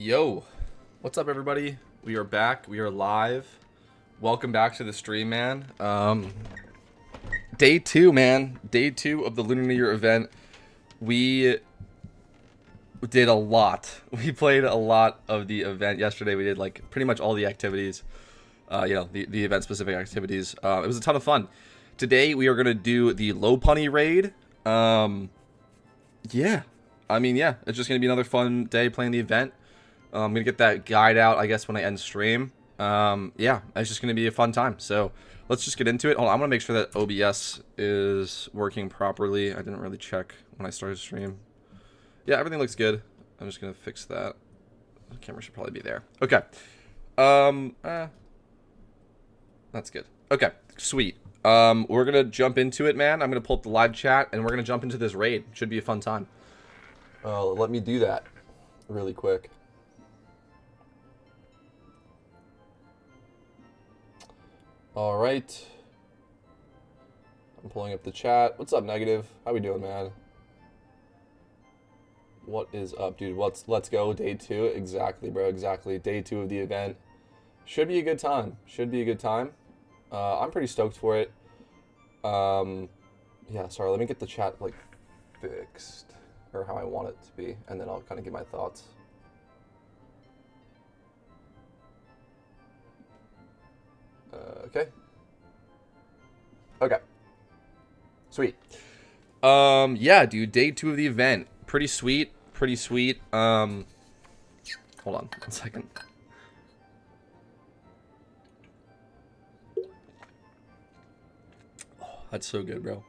Yo, what's up, everybody? We are back. We are live. Welcome back to the stream, man. Day two, man. Day two of the Lunar New Year event. We did a lot. We played a lot of the event yesterday. We did like pretty much all the activities. The event-specific activities. It was a ton of fun. Today we are gonna do the Lopunny raid. Yeah. It's just gonna be another fun day playing the event. I'm gonna get that guide out, I guess, when I end stream. It's just gonna be a fun time. So let's just get into it. Hold on, I'm gonna make sure that OBS is working properly. I didn't really check when I started stream. Yeah, everything looks good. I'm just gonna fix that. The camera should probably be there. Okay. That's good. Okay, sweet. We're gonna jump into it, man. I'm gonna pull up the live chat and we're gonna jump into this raid. Should be a fun time. Let me do that really quick. All right. I'm pulling up the chat. What's up, Negative? How we doing, man? What is up, dude? Let's go. Day two. Exactly, bro. Exactly. Day two of the event. Should be a good time. Should be a good time. I'm pretty stoked for it. Yeah, sorry. Let me get the chat, like, fixed. Or how I want it to be. And then I'll kind of give my thoughts. Okay. Okay. Sweet. Yeah, dude. Day two of the event. Pretty sweet. Pretty sweet. Hold on 1 second. Oh, that's so good, bro.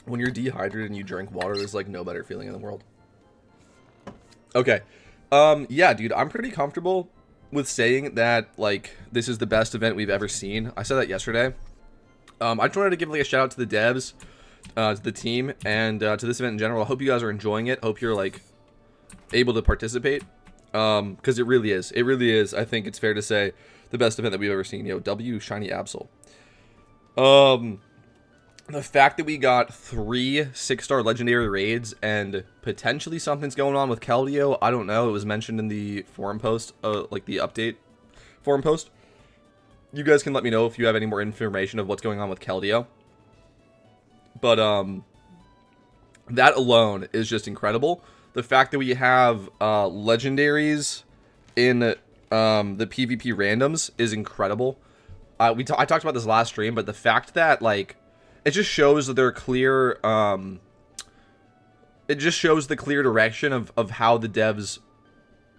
When you're dehydrated and you drink water, there's like no better feeling in the world. Okay. Yeah, dude, I'm pretty comfortable with saying that, like, this is the best event we've ever seen. I said that yesterday. I just wanted to give, like, a shout out to the devs, to the team, and to this event in general. I hope you guys are enjoying it. Hope you're, like, able to participate. Because it really is. It really is, I think it's fair to say, the best event that we've ever seen. Yo, W, Shiny Absol. The fact that we got 3 6-star legendary raids and potentially something's going on with Keldeo, I don't know. It was mentioned in the forum post, like the update forum post. You guys can let me know if you have any more information of what's going on with Keldeo. But that alone is just incredible. The fact that we have legendaries in the PvP randoms is incredible. I talked about this last stream, but the fact that, like, it just shows that they're clear, it just shows the clear direction of how the devs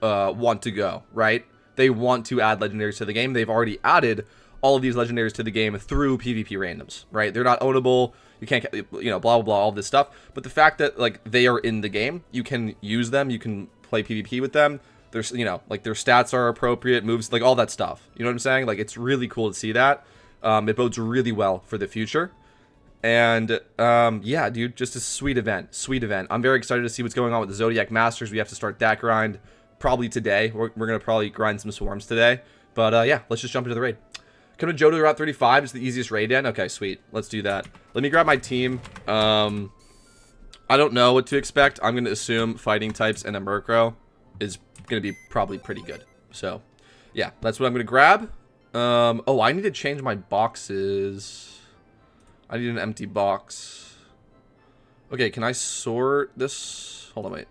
want to go, right? They want to add legendaries to the game. They've already added all of these legendaries to the game through PvP randoms, right? They're not ownable. You can't, blah, blah, blah, all this stuff. But the fact that, like, they are in the game, you can use them, you can play PvP with them. There's, like, their stats are appropriate, moves, like, all that stuff. You know what I'm saying? Like, it's really cool to see that. It bodes really well for the future. And, yeah, dude, just a sweet event. Sweet event. I'm very excited to see what's going on with the Zodiac Masters. We have to start that grind probably today. We're going to probably grind some swarms today. But, yeah, let's just jump into the raid. Come to Johto Route 35. It's the easiest raid in. Okay, sweet. Let's do that. Let me grab my team. I don't know what to expect. I'm going to assume fighting types and a Murkrow is going to be probably pretty good. So, yeah, that's what I'm going to grab. Oh, I need to change my boxes. I need an empty box. Okay, can I sort this? Hold on, wait.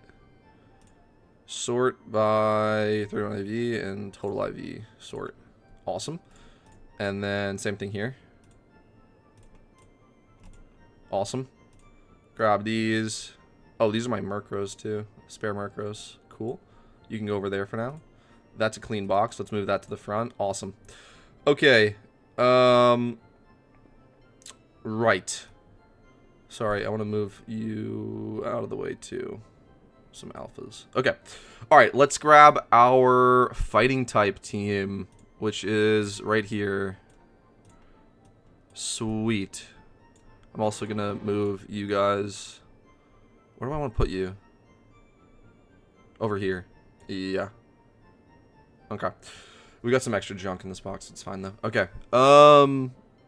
Sort by 31 IV and total IV. Sort. Awesome. And then same thing here. Awesome. Grab these. Oh, these are my Murkrows too. Spare Murkrows. Cool. You can go over there for now. That's a clean box. Let's move that to the front. Awesome. Okay. Right. Sorry, I want to move you out of the way too. Some alphas. Okay. Alright, let's grab our fighting type team, which is right here. Sweet. I'm also going to move you guys. Where do I want to put you? Over here. Yeah. Okay. We got some extra junk in this box. It's fine, though. Okay.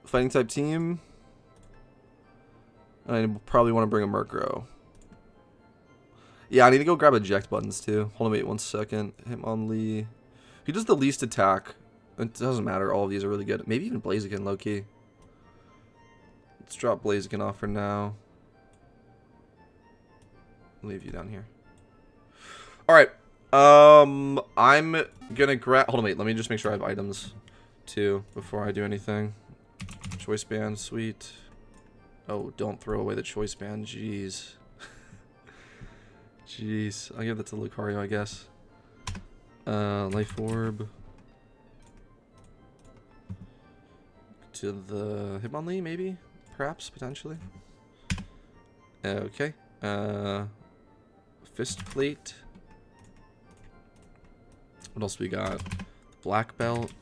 Fighting type team. I probably want to bring a Murkrow. Yeah, I need to go grab eject buttons too. Hold on, wait 1 second. Hitmonlee. He does the least attack. It doesn't matter. All of these are really good. Maybe even Blaziken, low key. Let's drop Blaziken off for now. Leave you down here. All right. I'm gonna grab. Hold on, wait. Let me just make sure I have items too before I do anything. Choice band, sweet. Oh, don't throw away the choice band. Jeez. Jeez. I'll give that to Lucario, I guess. Life orb. To the Hitmonlee, maybe? Perhaps, potentially. Okay. Fist plate. What else we got? Black belt.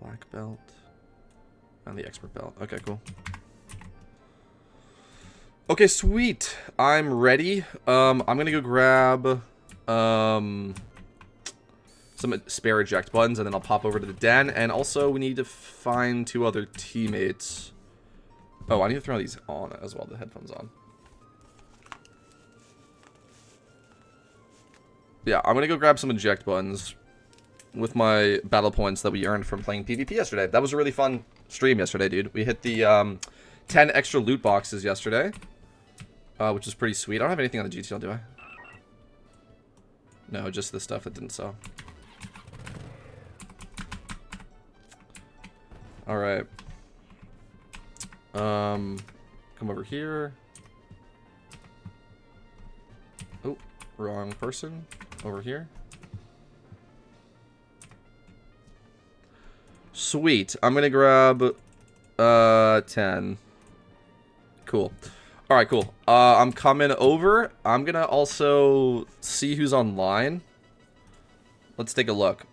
Black belt. And the expert belt. Okay, cool. Okay, sweet. I'm ready. I'm gonna go grab some spare eject buttons, and then I'll pop over to the den. And also, we need to find 2 other teammates. Oh, I need to throw these on as well. The headphones on. Yeah, I'm gonna go grab some eject buttons with my battle points that we earned from playing PvP yesterday. That was a really fun stream yesterday, dude. We hit the 10 extra loot boxes yesterday, which is pretty sweet. I don't have anything on the GTL, do I? No, just the stuff that didn't sell. Alright. Come over here. Oh, wrong person. Over here. Sweet. I'm gonna grab 10. Cool. Alright, cool. I'm coming over. I'm gonna also see who's online. Let's take a look.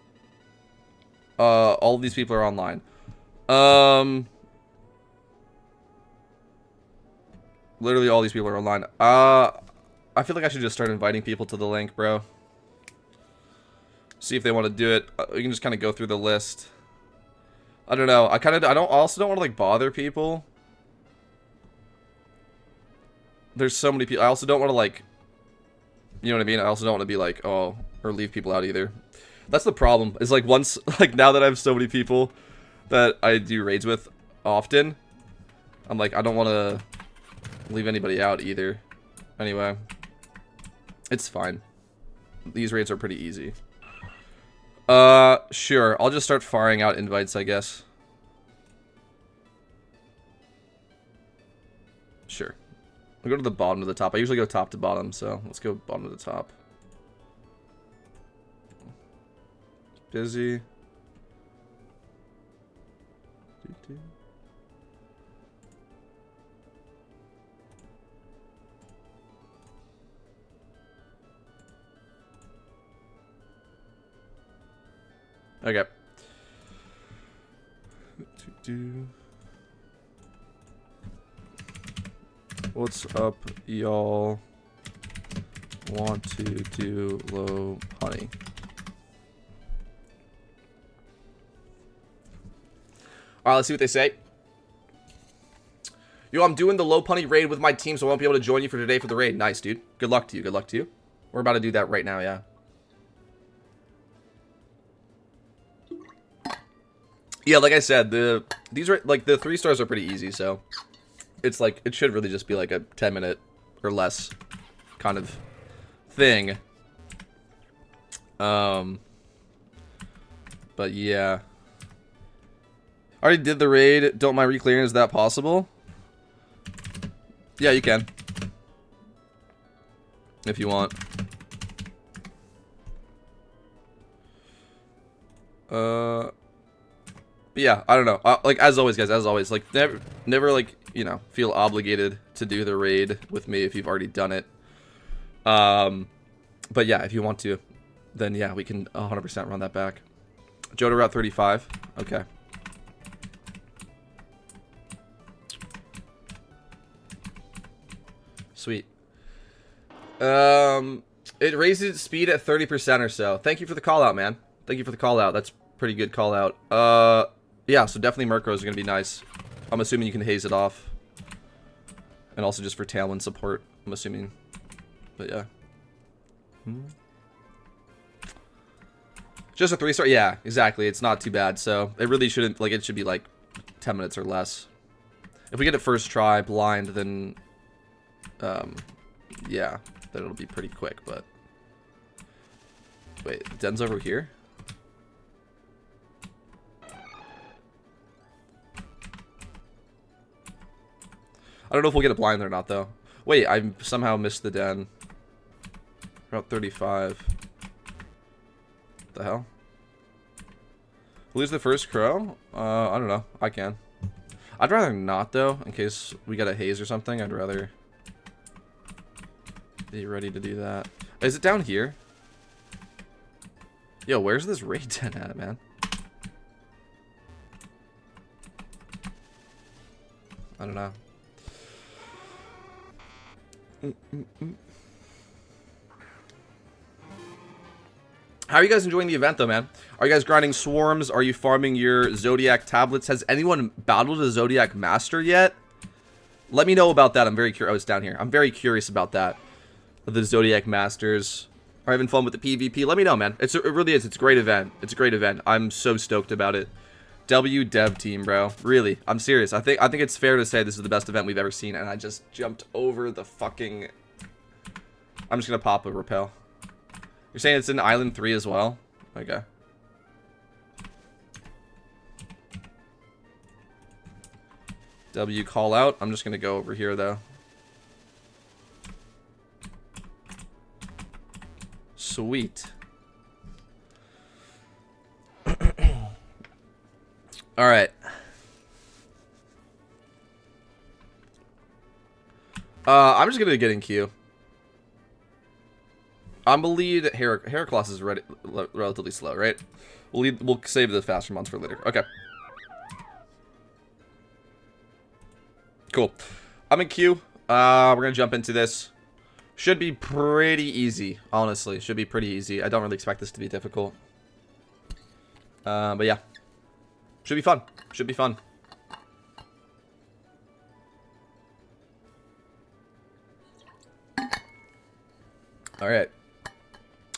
All of these people are online. Literally all these people are online. I feel like I should just start inviting people to the link, bro. See if they want to do it. We can just kind of go through the list. I don't know. I also don't want to like bother people. There's so many people. I also don't want to like, you know what I mean? I also don't want to be like, oh, or leave people out either. That's the problem. Is like once, like now that I have so many people that I do raids with often, I'm like, I don't want to leave anybody out either. Anyway, it's fine. These raids are pretty easy. Sure. I'll just start firing out invites, I guess. Sure. I'll go to the bottom to the top. I usually go top to bottom, so let's go bottom to the top. Busy. Okay. What's up, y'all? Want to do Lopunny? Alright, let's see what they say. Yo, I'm doing the Lopunny raid with my team, so I won't be able to join you for today for the raid. Nice, dude. Good luck to you. Good luck to you. We're about to do that right now, yeah. Yeah, like I said, these are like the 3 stars are pretty easy, so it's like it should really just be like a 10-minute or less kind of thing. But yeah, I already did the raid. Don't mind reclearing. Is that possible? Yeah, you can if you want. But yeah, I don't know. Like as always, guys. As always, like never like feel obligated to do the raid with me if you've already done it. But yeah, if you want to, then yeah, we can 100% run that back. Joda Route 35. Okay. Sweet. It raises speed at 30% or so. Thank you for the call out, man. Thank you for the call out. That's pretty good call out. Yeah, so definitely Murkrows are gonna be nice. I'm assuming you can haze it off. And also just for Tailwind support, I'm assuming. But yeah. Just a 3-star? Yeah, exactly. It's not too bad. So it really shouldn't, like, it should be like 10 minutes or less. If we get it first try, blind, then, yeah, then it'll be pretty quick, but. Wait, Den's over here? I don't know if we'll get it blind or not, though. Wait, I somehow missed the Den. Route 35. What the hell? Lose the first crow? I don't know. I can. I'd rather not, though, in case we get a haze or something. I'd rather be ready to do that. Is it down here? Yo, where's this raid Den at, man? I don't know. How are you guys enjoying the event, though, man? Are you guys grinding swarms? Are you farming your Zodiac tablets? Has anyone battled a Zodiac Master yet? Let me know about that. I'm very curious. Oh, it's down here. I'm very curious about that. The Zodiac Masters. Are having fun with the PvP? Let me know, man. It really is. It's a great event. It's a great event. I'm so stoked about it. W dev team, bro. Really, I'm serious. I think it's fair to say this is the best event we've ever seen, and I just jumped over the fucking. I'm just gonna pop a repel. You're saying it's in Island 3 as well? Okay. W call out. I'm just gonna go over here though. Sweet. All right. I'm just gonna get in queue. I'm gonna lead Heracross is relatively slow, right? We'll save the faster ones for later. Okay. Cool. I'm in queue. We're gonna jump into this. Should be pretty easy, honestly. Should be pretty easy. I don't really expect this to be difficult. But yeah. Should be fun. Should be fun. Alright.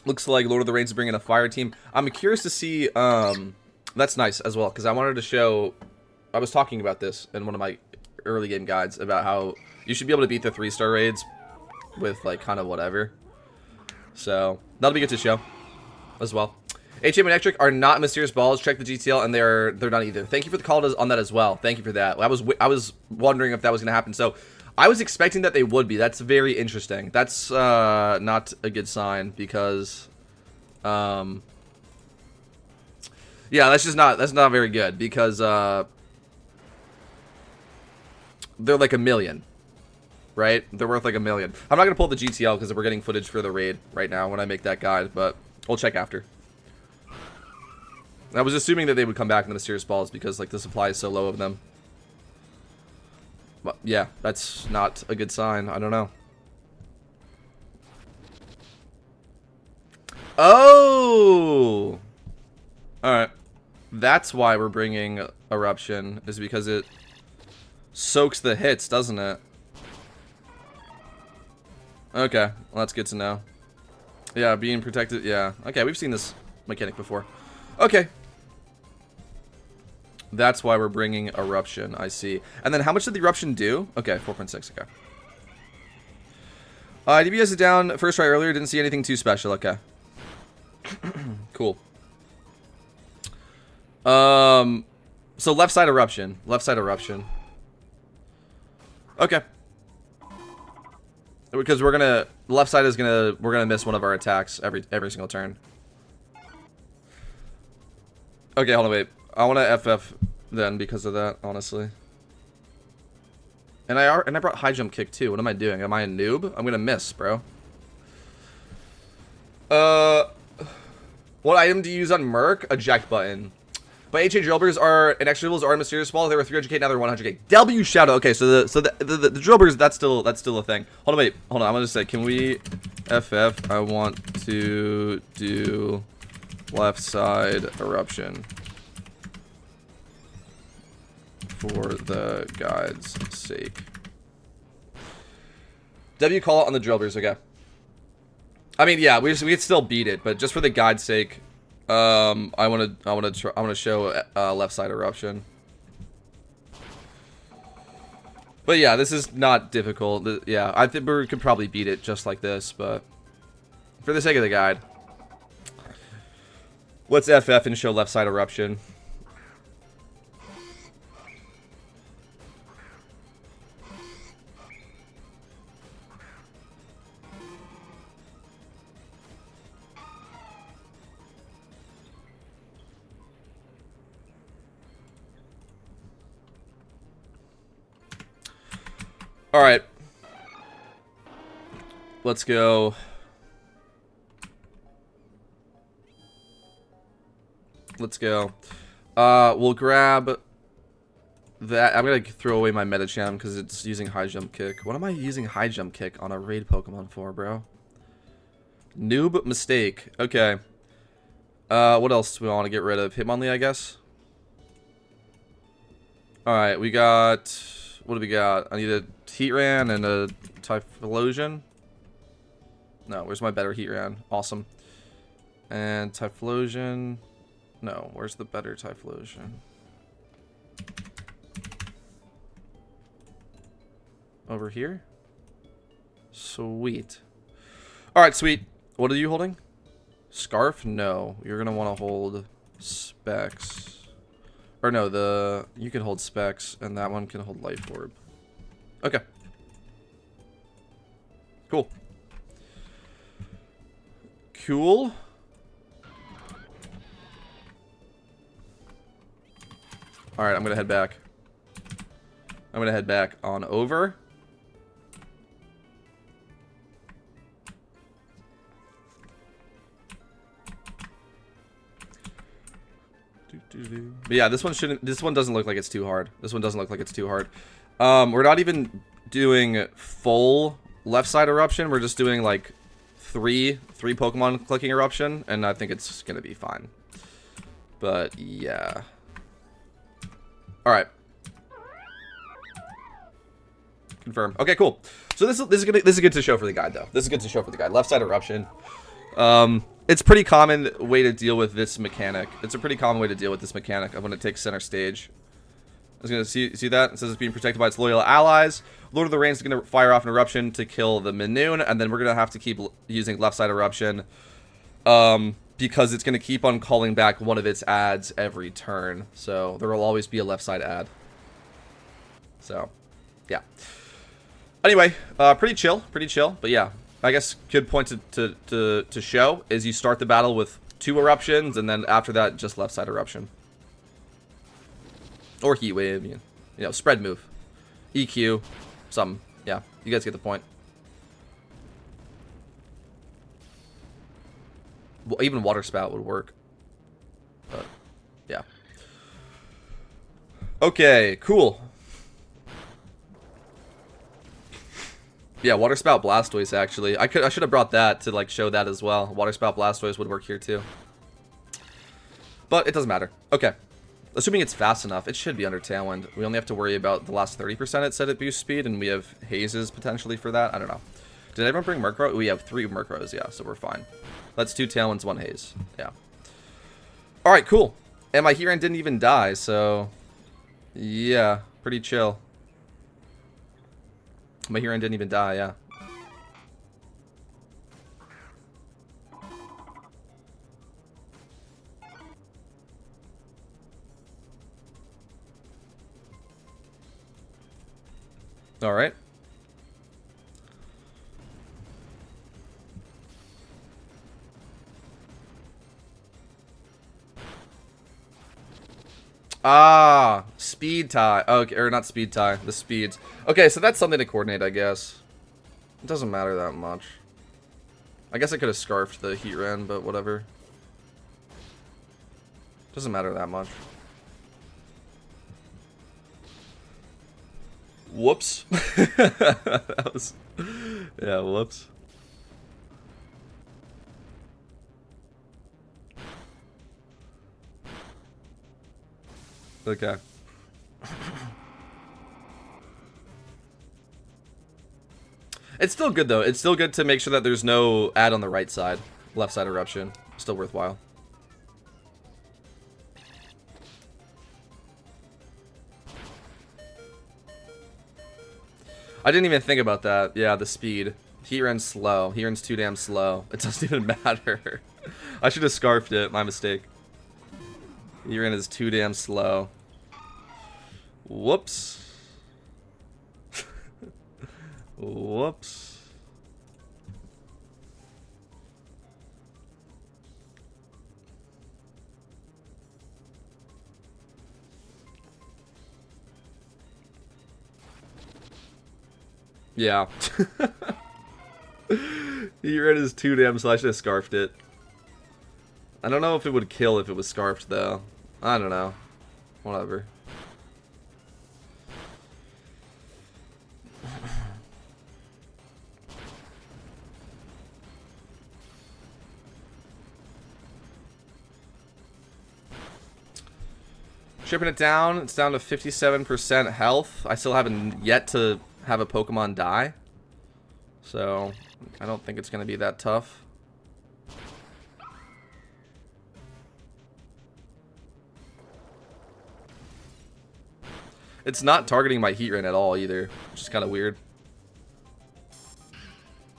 Looks like Lord of the Rings is bringing a fire team. I'm curious to see, that's nice as well, because I wanted to show, I was talking about this in one of my early game guides, about how you should be able to beat the 3-star raids with, like, kind of whatever. So, that'll be good to show as well. HM and Electric are not mysterious balls. Check the GTL, and they're not either. Thank you for the call on that as well. Thank you for that. I was wondering if that was going to happen. So, I was expecting that they would be. That's very interesting. That's not a good sign because, yeah, that's not very good because they're like 1 million, right? They're worth like 1 million. I'm not gonna pull the GTL because we're getting footage for the raid right now when I make that guide, but we'll check after. I was assuming that they would come back in the mysterious balls because like the supply is so low of them. But yeah, that's not a good sign. I don't know. Oh! Alright. That's why we're bringing Eruption, is because it soaks the hits, doesn't it? Okay, well, that's good to know. Yeah, being protected, yeah. Okay, we've seen this mechanic before. Okay. That's why we're bringing Eruption, I see. And then how much did the Eruption do? Okay, 4.6, okay. DBS is down first try earlier, didn't see anything too special, okay. Cool. So left side Eruption. Left side Eruption. Okay. Because we're gonna, left side is gonna, we're gonna miss one of our attacks every single turn. Okay, hold on, wait. I want to FF then because of that, honestly. And I brought high jump kick too. What am I doing? Am I a noob? I'm gonna miss, bro. What item do you use on Merc? Eject button. But HA Drillbers are an extra levels are a mysterious ball. They were 300k, now they're 100k. W shout out. Okay, so the Drillbers, that's still a thing. Hold on, wait. Hold on. I'm gonna say, can we FF? I want to do left side Eruption for the guide's sake. W call it on the drillers, okay. I mean, yeah, we could still beat it, but just for the guide's sake, I want to show left side eruption. But yeah, this is not difficult. Yeah, I think we could probably beat it just like this, but for the sake of the guide, let's FF and show left side eruption. Alright. Let's go. Let's go. We'll grab that. I'm gonna throw away my Medicham because it's using high jump kick. What am I using high jump kick on a raid Pokemon for, bro? Noob mistake. Okay. What else do we want to get rid of? Hitmonlee, I guess? Alright, we got... What do we got? I need a Heatran and a Typhlosion. No, where's my better Heatran? Awesome. And Typhlosion. No, where's the better Typhlosion? Over here? Sweet. Alright, sweet. What are you holding? Scarf? No. You're gonna want to hold Specs. Or no, you can hold Specs, and that one can hold Life Orb. Okay. Cool. Cool. Alright, I'm gonna head back. I'm gonna head back on over. But yeah, this one doesn't look like it's too hard. This one doesn't look like it's too hard. We're not even doing full left side eruption. We're just doing like three Pokemon clicking eruption, and I think it's gonna be fine. But yeah. Alright. Confirm. Okay, cool. So this is good to show for the guide though. This is good to show for the guide. Left side eruption. It's a pretty common way to deal with this mechanic. It's a pretty common way to deal with this mechanic of when it takes center stage. I was gonna see that? It says it's being protected by its loyal allies. Lord of the Rings is gonna fire off an eruption to kill the Minoon, and then we're gonna have to keep using left side eruption. Because it's gonna keep on calling back one of its ads every turn. So there will always be a left side ad. So, yeah. Anyway, pretty chill, but yeah. I guess good point to show is you start the battle with 2 eruptions, and then after that, just left side eruption. Or heat wave, you know, spread move. EQ, something. Yeah, you guys get the point. Well, even water spout would work. But, yeah. Okay, cool. Yeah, Water Spout Blastoise, actually. I should have brought that to, like, show that as well. Water Spout Blastoise would work here, too. But it doesn't matter. Okay. Assuming it's fast enough, it should be under Tailwind. We only have to worry about the last 30% it said it boosts speed, and we have hazes potentially for that. I don't know. Did everyone bring Murkrow? We have 3 Murkrows, yeah, so we're fine. That's 2 Tailwinds, 1 haze. Yeah. Alright, cool. And my Heatran didn't even die, so... Yeah, pretty chill. My Heatran didn't even die, yeah. Alright. Ah, speed tie. Okay, or not speed tie, the speeds. Okay, so that's something to coordinate, I guess. It doesn't matter that much. I guess I could have scarfed the Heatran, but whatever. Doesn't matter that much. Whoops. That was... Yeah, whoops. Okay. It's still good, though. It's still good to make sure that there's no ad on the right side. Left side eruption. Still worthwhile. I didn't even think about that. Yeah, the speed. Heat runs slow. He runs too damn slow. It doesn't even matter. I should have scarfed it. My mistake. Heat run is too damn slow. Whoops. Whoops. Yeah. He read his too damn, so I should have scarfed it. I don't know if it would kill if it was scarfed, though. I don't know. Whatever. Shipping it down. It's down to 57% health. I still haven't yet to have a Pokemon die. So, I don't think it's going to be that tough. It's not targeting my Heatran at all either, which is kind of weird.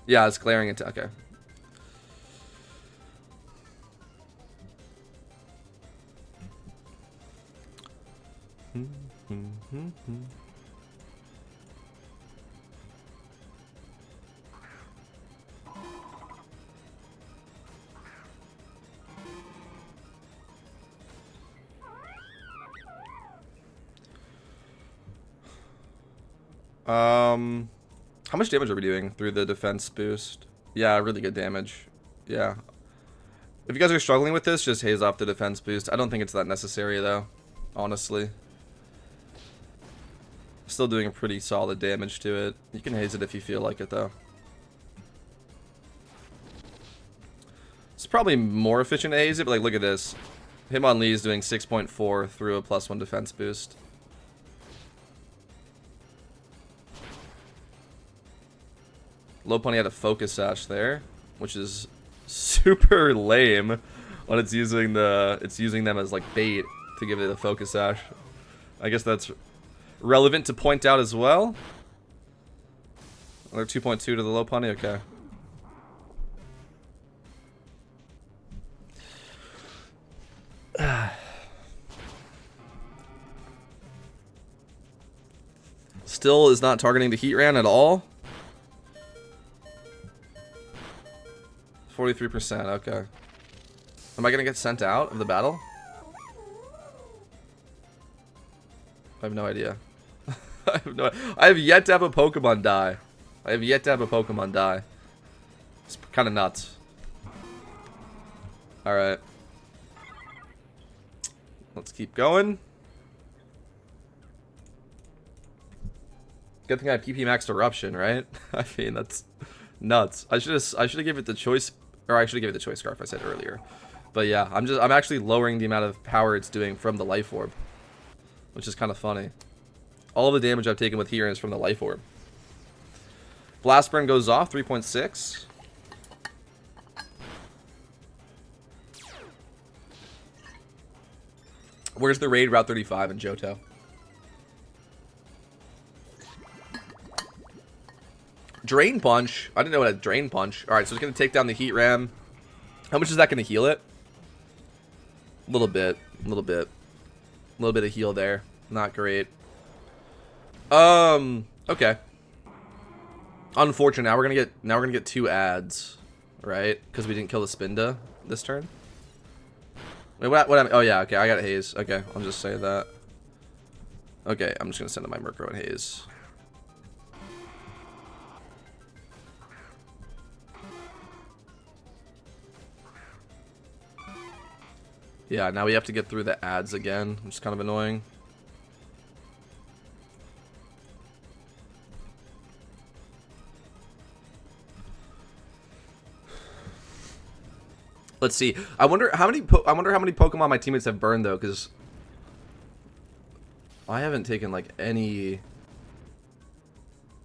Yeah, it's glaring into... Okay. How much damage are we doing through the defense boost? Yeah, really good damage. Yeah. If you guys are struggling with this, just haze off the defense boost. I don't think it's that necessary, though. Honestly. Still doing a pretty solid damage to it. You can haze it if you feel like it, though. It's probably more efficient to haze it, but like, look at this. Hitmonlee is doing 6.4 through a +1 defense boost. Lopunny had a focus sash there, which is super lame when it's using them as like bait to give it a focus sash. I guess that's relevant to point out as well. Another 2.2 to the Lopunny, okay. Still is not targeting the Heatran at all. 43%, okay. Am I gonna get sent out of the battle? I have no idea. I have yet to have a Pokemon die. It's kind of nuts. Alright. Let's keep going. Good thing I have PP Max Eruption, right? I mean, that's nuts. I should have given it the choice, or I should have given it the choice scarf I said earlier. But yeah, I'm actually lowering the amount of power it's doing from the Life Orb, which is kind of funny. All the damage I've taken with Heatran is from the Life Orb. Blast Burn goes off, 3.6. Where's the raid? Route 35 in Johto. Drain Punch. I didn't know what a Drain Punch. Alright, so it's going to take down the Heatran. How much is that going to heal it? A little bit. A little bit of heal there. Not great. Okay. Unfortunate. Now we're gonna get 2 ads, right? Because we didn't kill the Spinda this turn. Wait, what? Oh yeah. Okay, I got haze. Okay, I'll just say that. Okay, I'm just gonna send in my Murkrow and haze. Yeah, now we have to get through the ads again, which is kind of annoying. Let's see. I wonder how many Pokemon my teammates have burned though, because I haven't taken like any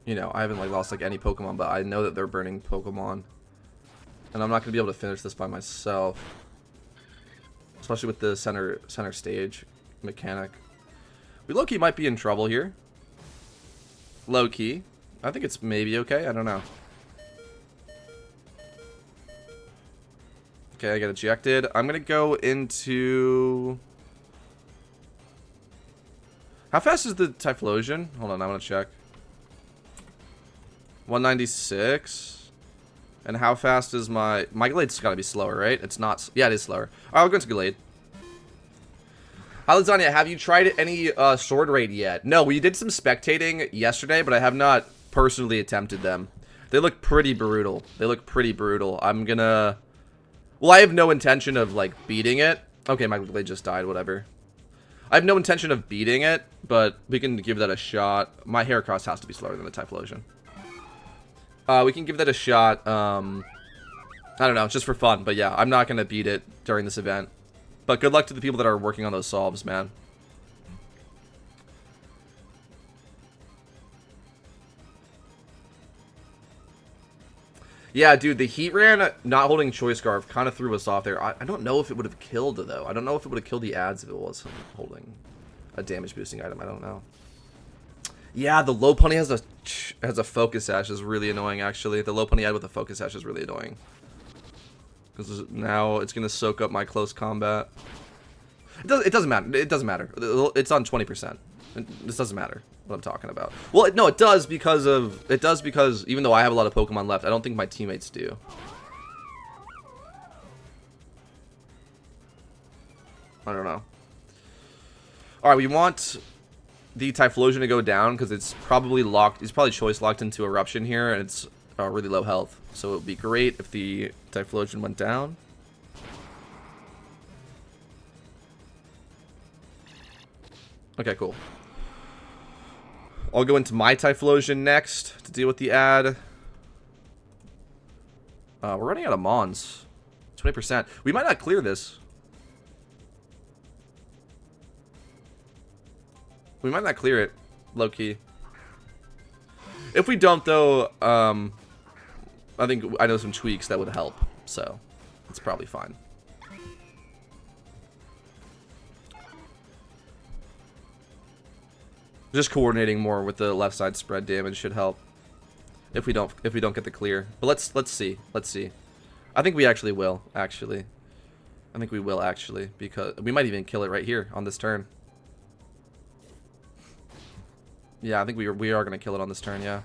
you know, I haven't like lost like any Pokemon, but I know that they're burning Pokemon. And I'm not going to be able to finish this by myself. Especially with the center stage mechanic. We low-key might be in trouble here. Low-key. I think it's maybe okay. I don't know. Okay, I get ejected. I'm going to go into... How fast is the Typhlosion? Hold on, I want to check. 196. And how fast is my... My Glade's got to be slower, right? It's not... Yeah, it is slower. Alright, I'll go into Glade. Hi, Lasagna. Have you tried any sword raid yet? No, we did some spectating yesterday, but I have not personally attempted them. They look pretty brutal. They look pretty brutal. I'm gonna... Well, I have no intention of, like, beating it. Okay, my Glade just died, whatever. I have no intention of beating it, but we can give that a shot. My Heracross has to be slower than the Typhlosion. We can give that a shot. I don't know, just for fun. But yeah, I'm not going to beat it during this event. But good luck to the people that are working on those solves, man. Yeah, dude, the Heatran not holding Choice Scarf kind of threw us off there. I don't know if it would have killed, though. I don't know if it would have killed the ads if it was holding a damage boosting item. I don't know. Yeah, the Lopunny has a Focus Sash is really annoying, actually. The Lopunny ad with a Focus Sash is really annoying. Because now it's going to soak up my close combat. It doesn't matter. It doesn't matter. It's on 20%. This doesn't matter what I'm talking about. Well, no, it does because of... It does because even though I have a lot of Pokemon left, I don't think my teammates do. I don't know. Alright, we want the Typhlosion to go down because it's probably locked. It's probably choice locked into Eruption here, and it's really low health. So it would be great if the Typhlosion went down. Okay, cool. I'll go into my Typhlosion next to deal with the ad. We're running out of Mons. 20%. We might not clear this. We might not clear it, low-key. If we don't, though, I think I know some tweaks that would help. So, it's probably fine. Just coordinating more with the left side spread damage should help. If we don't get the clear. But let's see. Let's see. I think we actually will, actually. I think we will actually, because we might even kill it right here on this turn. Yeah, I think we are gonna kill it on this turn, yeah.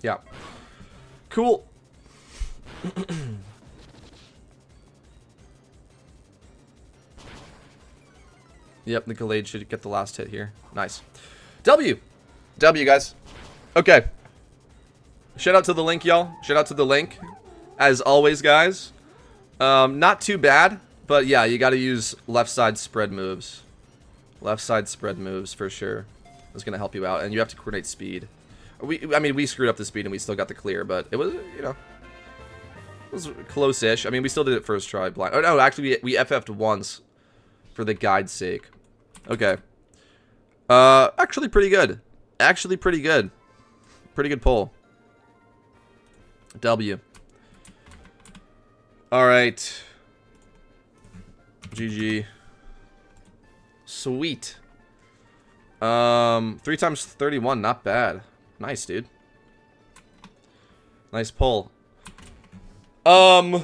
Yeah. Cool. Yep, the Gallade should get the last hit here. Nice. W, guys. Okay. Shout out to the link, y'all. Shout out to the link. As always, guys. Not too bad, but yeah, you gotta use left side spread moves. Left side spread moves, for sure. It's gonna help you out, and you have to coordinate speed. I mean, we screwed up the speed, and we still got the clear, but it was, you know, it was close-ish. I mean, we still did it first try blind. Oh, no, actually, we FF'd once. For the guide's sake. Okay. Actually pretty good. Actually pretty good. Pretty good pull. W. Alright. GG. Sweet. 3 times 31, not bad. Nice, dude. Nice pull. Alright.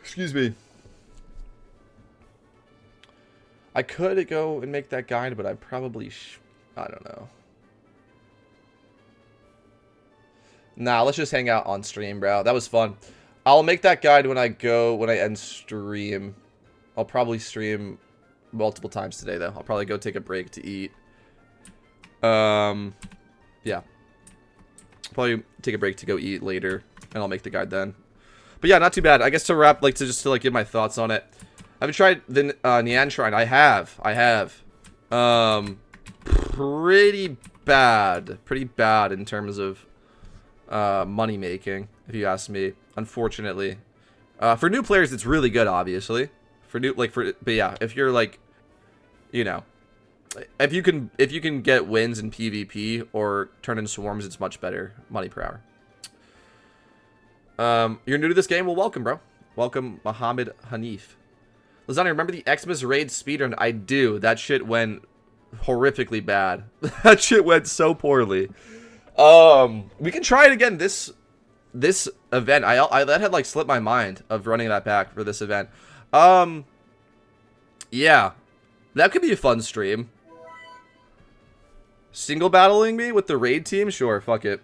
Excuse me. I could go and make that guide, but I probably I don't know. Nah, let's just hang out on stream, bro. That was fun. I'll make that guide when I end stream. I'll probably stream multiple times today, though. I'll probably go take a break to eat. Yeah. Probably take a break to go eat later, and I'll make the guide then. But yeah, not too bad. I guess to wrap, like, to give my thoughts on it. Have you tried the Nian Shrine? I have. Pretty bad in terms of money making, if you ask me. Unfortunately, For new players, it's really good, obviously. But yeah, if you're like, you know, if you can get wins in PvP or turn in swarms, it's much better money per hour. You're new to this game? Well, welcome, bro. Welcome, Mohammed Hanif. Lasagna, remember the Xmas raid speedrun? I do. That shit went horrifically bad. That shit went so poorly. We can try it again this event. That had like slipped my mind of running that back for this event. Yeah, that could be a fun stream. Single battling me with the raid team? Sure, fuck it.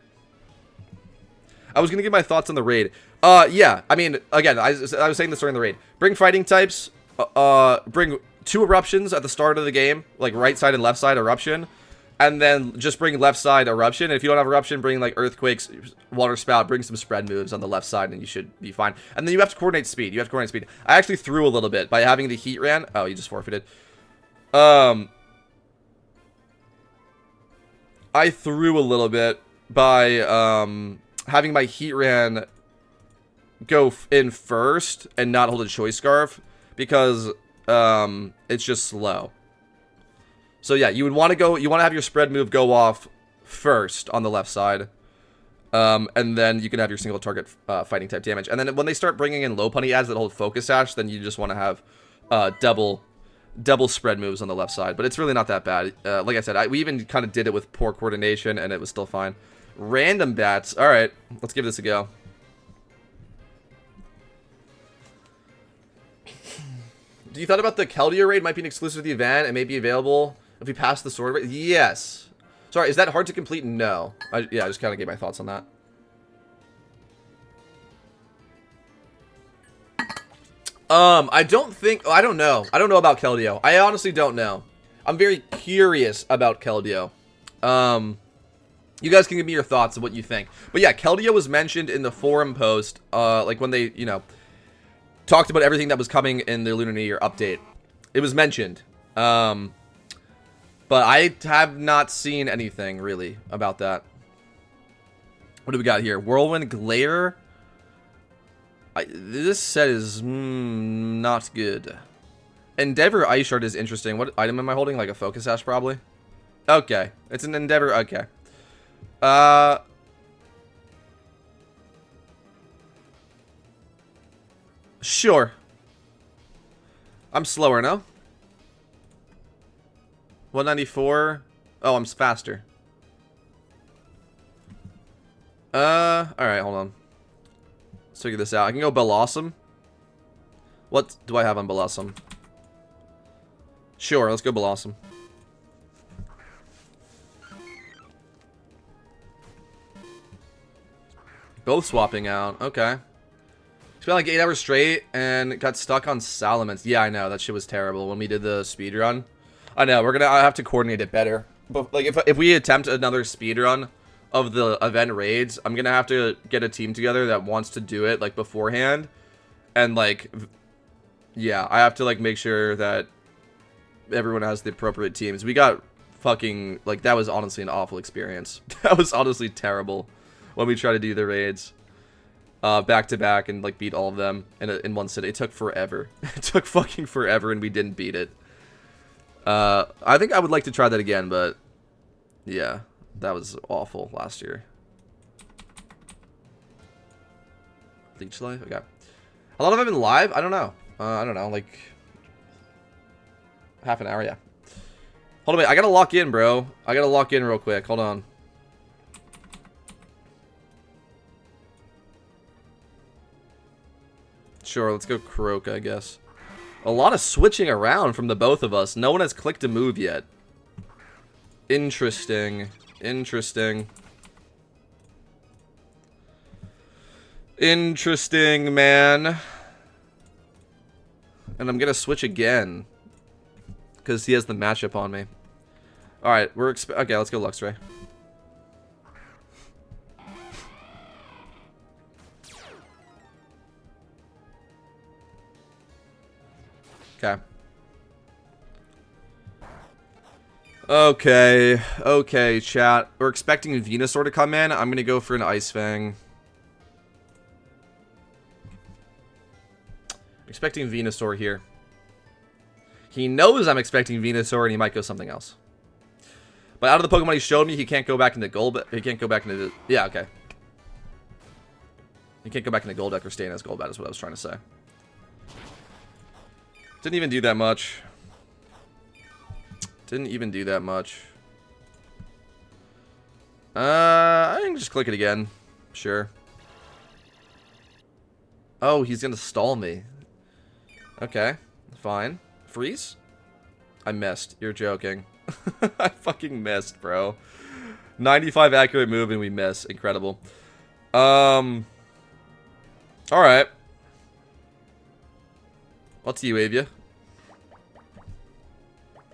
I was gonna give my thoughts on the raid. Yeah, I mean, again, I was saying this during the raid. Bring fighting types. Bring 2 eruptions at the start of the game, like right side and left side eruption, and then just bring left side eruption. And if you don't have eruption, bring like earthquakes, water spout, bring some spread moves on the left side, and you should be fine. And then you have to coordinate speed. I actually threw a little bit by having the heat ran. Oh, you just forfeited. I threw a little bit by having my heat ran go in first and not hold a choice scarf, because it's just slow. So yeah, you want to have your spread move go off first on the left side, and then you can have your single target fighting type damage. And then when they start bringing in Lopunny ads that hold focus sash, then you just want to have double spread moves on the left side. But it's really not that bad. Like I said, we even kind of did it with poor coordination, and it was still fine. Random bats. All right, let's give this a go. Do you thought about the Keldeo raid might be an exclusive to the event and may be available if we pass the sword raid? Yes. Sorry, is that hard to complete? No. Yeah, I just kind of gave my thoughts on that. I don't know. I don't know about Keldeo. I honestly don't know. I'm very curious about Keldeo. You guys can give me your thoughts on what you think. But yeah, Keldeo was mentioned in the forum post, like when they, you know, talked about everything that was coming in the Lunar New Year update. It was mentioned. But I have not seen anything, really, about that. What do we got here? Whirlwind Glare? This set is not good. Endeavor Ice Shard is interesting. What item am I holding? Like a Focus Sash, probably? Okay. It's an Endeavor. Okay. Sure. I'm slower, no? 194. Oh, I'm faster. Alright, hold on. Let's figure this out. I can go Blossom. What do I have on Blossom? Sure, let's go Blossom. Both swapping out. Okay. Spent like 8 hours straight and got stuck on Salamence. Yeah, I know. That shit was terrible when we did the speedrun. I know. I have to coordinate it better. But like if we attempt another speedrun of the event raids, I'm going to have to get a team together that wants to do it like beforehand. And like, yeah, I have to like make sure that everyone has the appropriate teams. We got fucking, like, that was honestly an awful experience. That was honestly terrible when we tried to do the raids. Back to back and like beat all of them in one sit. It took forever. It took fucking forever and we didn't beat it. I think I would like to try that again, but yeah, that was awful last year. Leech Life? Okay. How long have I been live? I don't know. I don't know, like half an hour, yeah. Hold on, wait, I gotta lock in, bro. I gotta lock in real quick. Hold on. Sure, let's go Croak, I guess. A lot of switching around from the both of us. No one has clicked a move yet. Interesting. Interesting. Interesting, man. And I'm gonna switch again. Because he has the matchup on me. Alright, okay, let's go Luxray. Okay. Okay, chat. We're expecting Venusaur to come in. I'm gonna go for an Ice Fang. Expecting Venusaur here. He knows I'm expecting Venusaur, and he might go something else. But out of the Pokemon he showed me, he can't go back into Golbat. He can't go back into... Yeah, okay. He can't go back into Golduck or stay in as Golbat is what I was trying to say. Didn't even do that much. Didn't even do that much. I can just click it again. Sure. Oh, he's gonna stall me. Okay, fine. Freeze? I missed. You're joking. I fucking missed, bro. 95 accurate move and we miss. Incredible. Alright. I'll T-wave you.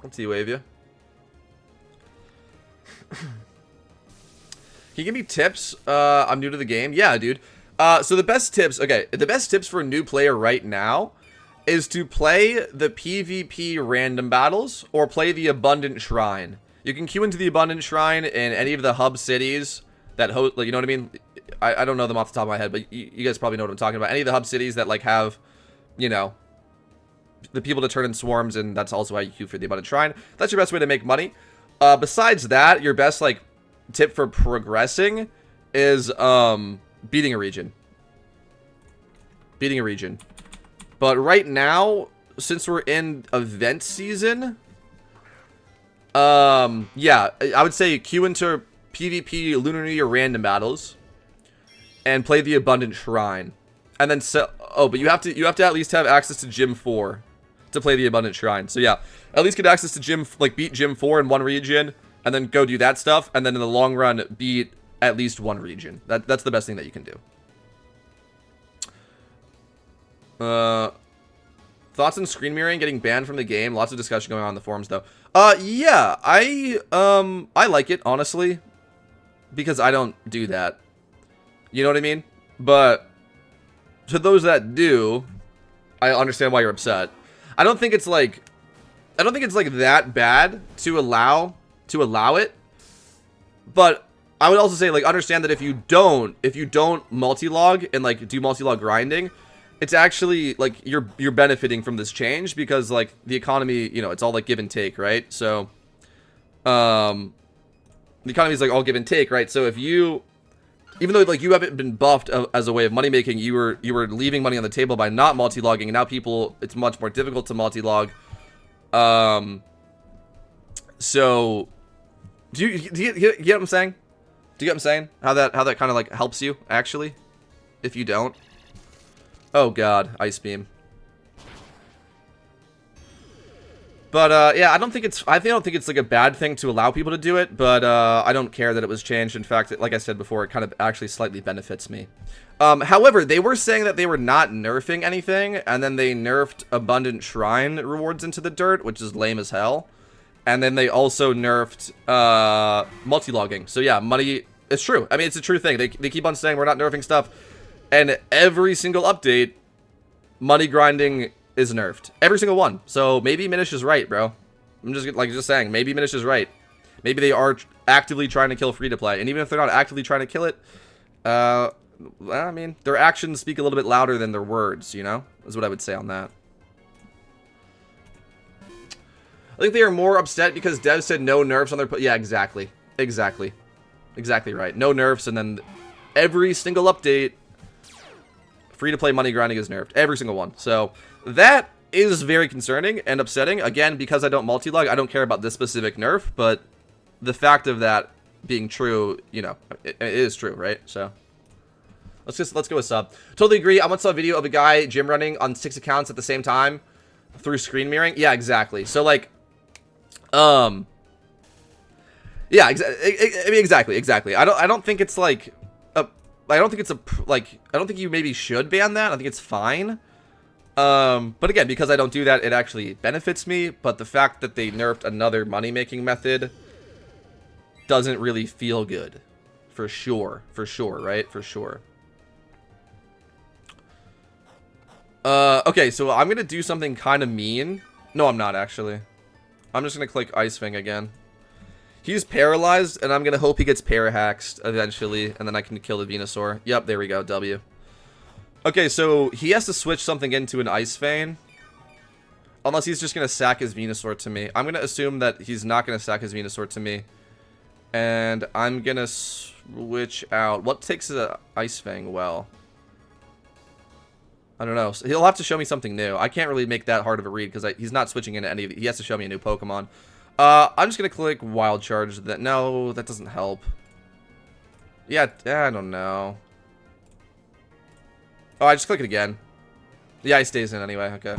I'll T-wave you. Can you give me tips? I'm new to the game. Yeah, dude. So the best tips, okay, the best tips for a new player right now is to play the PvP random battles or play the Abundant Shrine. You can queue into the Abundant Shrine in any of the hub cities that host, like, you know what I mean? I don't know them off the top of my head, but you guys probably know what I'm talking about. Any of the hub cities that, like, have, you know, the people to turn in swarms, and that's also how you queue for the Abundant Shrine. That's your best way to make money. Besides that, your best, like, tip for progressing is, beating a region. Beating a region. But right now, since we're in event season, yeah, I would say queue into PvP Lunar New Year random battles and play the Abundant Shrine. And then but you have to at least have access to Gym 4 to play the Abundant Shrine. So yeah, at least get access to beat Gym 4 in one region and then go do that stuff, and then in the long run beat at least one region. That's the best thing that you can do. Thoughts on screen mirroring getting banned from the game? Lots of discussion going on in the forums though. Yeah, I like it, honestly, because I don't do that. You know what I mean? But to those that do, I understand why you're upset. I don't think it's like that bad to allow it. But I would also say, like, understand that if you don't multi-log and, like, do multi-log grinding, it's actually, like, you're benefiting from this change because, like, the economy, you know, it's all, like, give and take, right? So, the economy is, like, all give and take, right? So if you, even though, like, you haven't been buffed as a way of money making, you were leaving money on the table by not multi-logging, and now it's much more difficult to multi-log. So, do you get what I'm saying? Do you get what I'm saying? How that kind of, like, helps you, actually? If you don't. Oh god, Ice Beam. But, yeah, I don't think it's like a bad thing to allow people to do it, but, I don't care that it was changed. In fact, like I said before, it kind of actually slightly benefits me. However, they were saying that they were not nerfing anything, and then they nerfed Abundant Shrine rewards into the dirt, which is lame as hell. And then they also nerfed, multi-logging. So yeah, money, it's true. I mean, it's a true thing. They keep on saying we're not nerfing stuff. And every single update, money grinding is nerfed. Every single one. So maybe Minish is right, bro. I'm just saying, maybe Minish is right. Maybe they are actively trying to kill free-to-play. And even if they're not actively trying to kill it, I mean, their actions speak a little bit louder than their words, you know? Is what I would say on that. I think they are more upset because devs said no nerfs on their... Yeah, exactly. Exactly. Exactly right. No nerfs, and then every single update, free-to-play money grinding is nerfed. Every single one. So, that is very concerning and upsetting. Again, because I don't multi-log, I don't care about this specific nerf, but the fact of that being true, you know, it is true, right? So, let's go with sub. Totally agree. I once saw a video of a guy gym running on 6 accounts at the same time through screen mirroring. Yeah, exactly. So, like... yeah, exactly. I don't think it's like I don't think you maybe should ban that. I think it's fine. But again, because I don't do that, it actually benefits me. But the fact that they nerfed another money-making method doesn't really feel good. For sure, right? For sure. Okay, so I'm gonna do something kind of mean. No, I'm not, actually. I'm just gonna click Ice Fang again. He's paralyzed, and I'm gonna hope he gets parahaxed eventually, and then I can kill the Venusaur. Yep, there we go, W. Okay, so he has to switch something into an Ice Vein. Unless he's just going to sack his Venusaur to me. I'm going to assume that he's not going to sack his Venusaur to me. And I'm going to switch out. What takes an Ice Fang well? I don't know. So he'll have to show me something new. I can't really make that hard of a read because he's not switching into any of it. He has to show me a new Pokemon. I'm just going to click Wild Charge. No, that doesn't help. Yeah, I don't know. Oh, I just click it again. Yeah, he stays in anyway. Okay.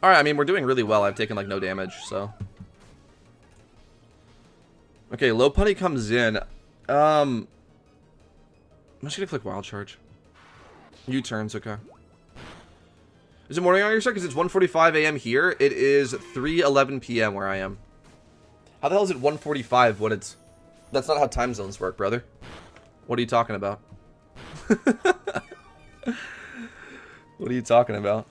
Alright, I mean, we're doing really well. I've taken, like, no damage, so. Okay, Lopunny comes in. I'm just gonna click Wild Charge. U-turns, okay. Is it morning on your side? Because it's 1:45 a.m. here. It is 3:11 p.m. where I am. How the hell is it 1:45 when it's... That's not how time zones work, brother. What are you talking about? What are you talking about?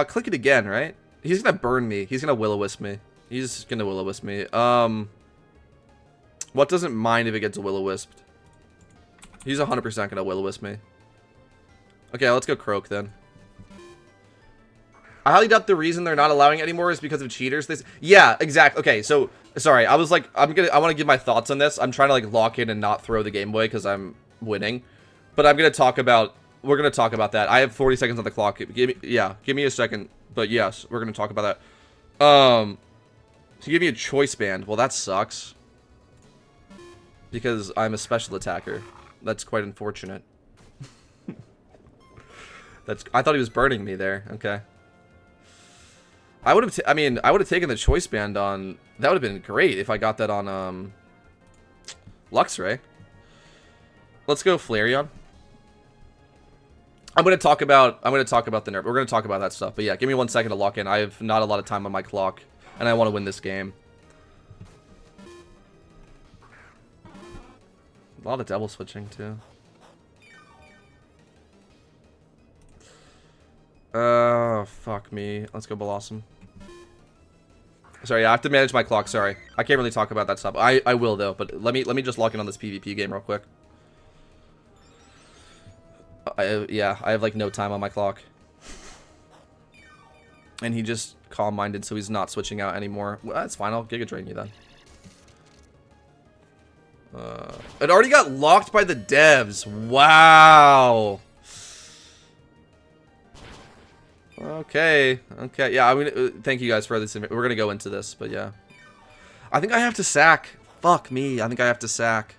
Click it again, right? He's gonna burn me. He's gonna Will-O-Wisp me. He's gonna Will-O-Wisp me. What doesn't mind if it gets Will-O-Wisped? He's 100% gonna Will-O-Wisp me. Okay, let's go Croak then. I highly doubt the reason they're not allowing it anymore is because of cheaters. Yeah, exactly. Okay, so sorry. I was like, I want to give my thoughts on this. I'm trying to like lock in and not throw the game away because I'm winning. But I'm gonna talk about. We're gonna talk about that. I have 40 seconds on the clock. Give me a second. But yes, we're gonna talk about that. So give me a choice band. Well, that sucks. Because I'm a special attacker. That's quite unfortunate. I thought he was burning me there. Okay. I would have. I would have taken the choice band on. That would have been great if I got that on Luxray. Let's go Flareon. I'm gonna talk about the nerf. We're gonna talk about that stuff. But yeah, give me 1 second to lock in. I have not a lot of time on my clock, and I want to win this game. A lot of double switching too. Fuck me. Let's go Blossom. Sorry, I have to manage my clock. Sorry, I can't really talk about that stuff. I will though. But let me just lock in on this PvP game real quick. Yeah, I have like no time on my clock. And he just calm-minded, so he's not switching out anymore. Well, that's fine. I'll Giga Drain you then. It already got locked by the devs. Wow. Okay. Okay. Yeah, I mean, thank you guys for this. We're going to go into this, but yeah. I think I have to sack. Fuck me. I think I have to sack.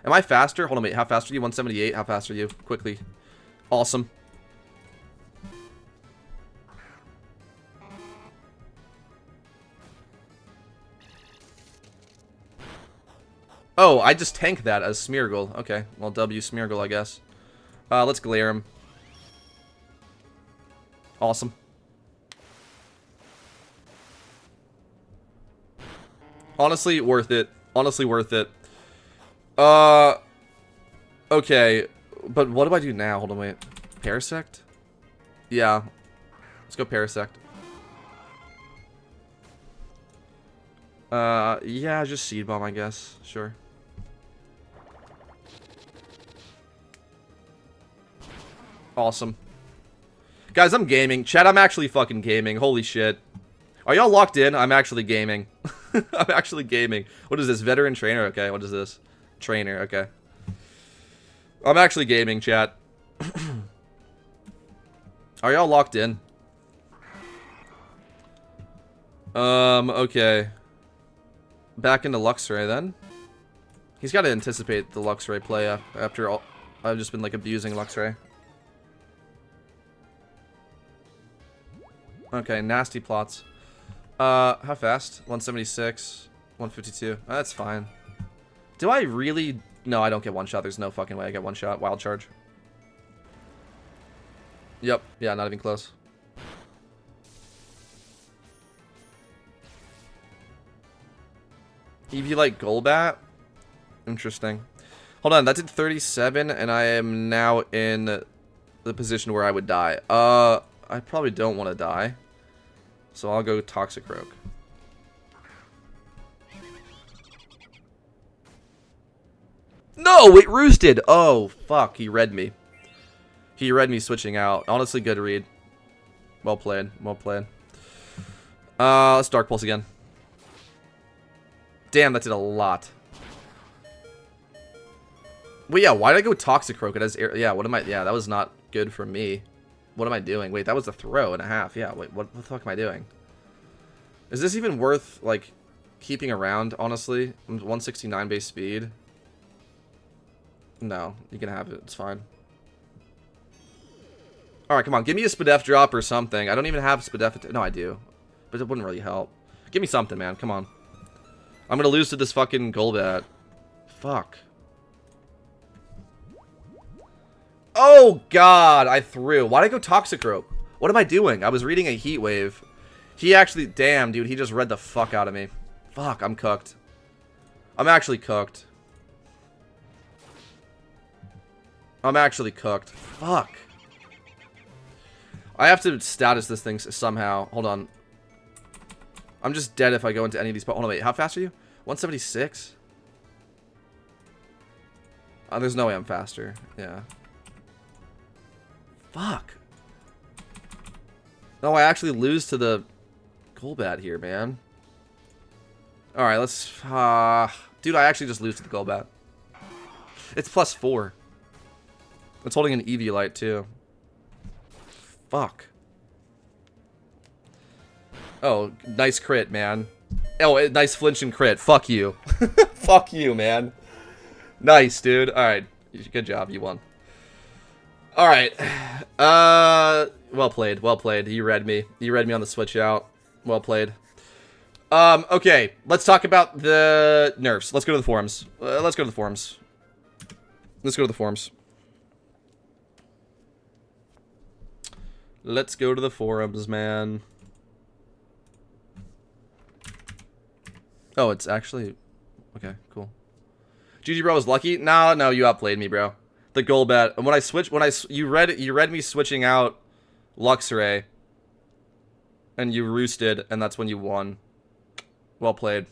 Am I faster? Hold on, wait. How fast are you? 178. How fast are you? Quickly. Awesome. Oh, I just tanked that as Smeargle. Okay. Well, W Smeargle, I guess. Let's glare him. Awesome. Honestly, worth it. Honestly, worth it. Okay. But what do I do now? Hold on, wait. Parasect? Yeah. Let's go Parasect. Yeah, just Seed Bomb, I guess. Sure. Awesome. Guys, I'm gaming. Chat, I'm actually fucking gaming. Holy shit. Are y'all locked in? I'm actually gaming. I'm actually gaming. What is this? Veteran Trainer? Okay, what is this? Trainer, okay. I'm actually gaming, chat. Are y'all locked in? Okay. Back into Luxray then. He's got to anticipate the Luxray play after all. I've just been like abusing Luxray. Okay, nasty plots. How fast? 176, 152. That's fine. Do I really? No, I don't get one shot. There's no fucking way I get one shot. Wild Charge. Yep. Yeah, not even close. EV like Golbat? Interesting. Hold on, that's at 37, and I am now in the position where I would die. I probably don't want to die. So I'll go Toxicroak. No, it roosted. Oh, fuck. He read me. He read me switching out. Honestly, good read. Well played. Well played. Let's Dark Pulse again. Damn, that did a lot. Well, yeah, why did I go Toxicroak? It has air. Yeah, what am I? Yeah, that was not good for me. What am I doing? Wait, that was a throw and a half. Yeah, wait, what the fuck am I doing? Is this even worth, like, keeping around, honestly? 169 base speed? No, you can have it. It's fine. Alright, come on. Give me a Spadef drop or something. I don't even have Spadef. No, I do. But it wouldn't really help. Give me something, man. Come on. I'm gonna lose to this fucking Golbat. Fuck. Oh, God. I threw. Why'd I go Toxicroak? What am I doing? I was reading a Heat Wave. He actually... Damn, dude. He just read the fuck out of me. Fuck, I'm cooked. I'm actually cooked. I'm actually cooked. Fuck. I have to status this thing somehow. Hold on. I'm just dead if I go into any of these... Hold on, wait. How fast are you? 176? Oh, there's no way I'm faster. Yeah. Fuck. No, I actually lose to the Golbat here, man. Alright, let's... dude, I actually just lose to the Golbat. It's +4. It's holding an Eviolite, too. Fuck. Oh, nice crit, man. Oh, nice flinch and crit. Fuck you. Fuck you, man. Nice, dude. Alright. Good job. You won. Alright. Well played. Well played. You read me. You read me on the switch out. Well played. Okay. Let's talk about the nerfs. Let's go to the forums. Let's go to the forums. Let's go to the forums. Let's go to the forums, man. Oh, it's actually... Okay, cool. GG bro was lucky? No, you outplayed me, bro. The Golbat. And when I switched... You read me switching out Luxray. And you roosted, and that's when you won. Well played.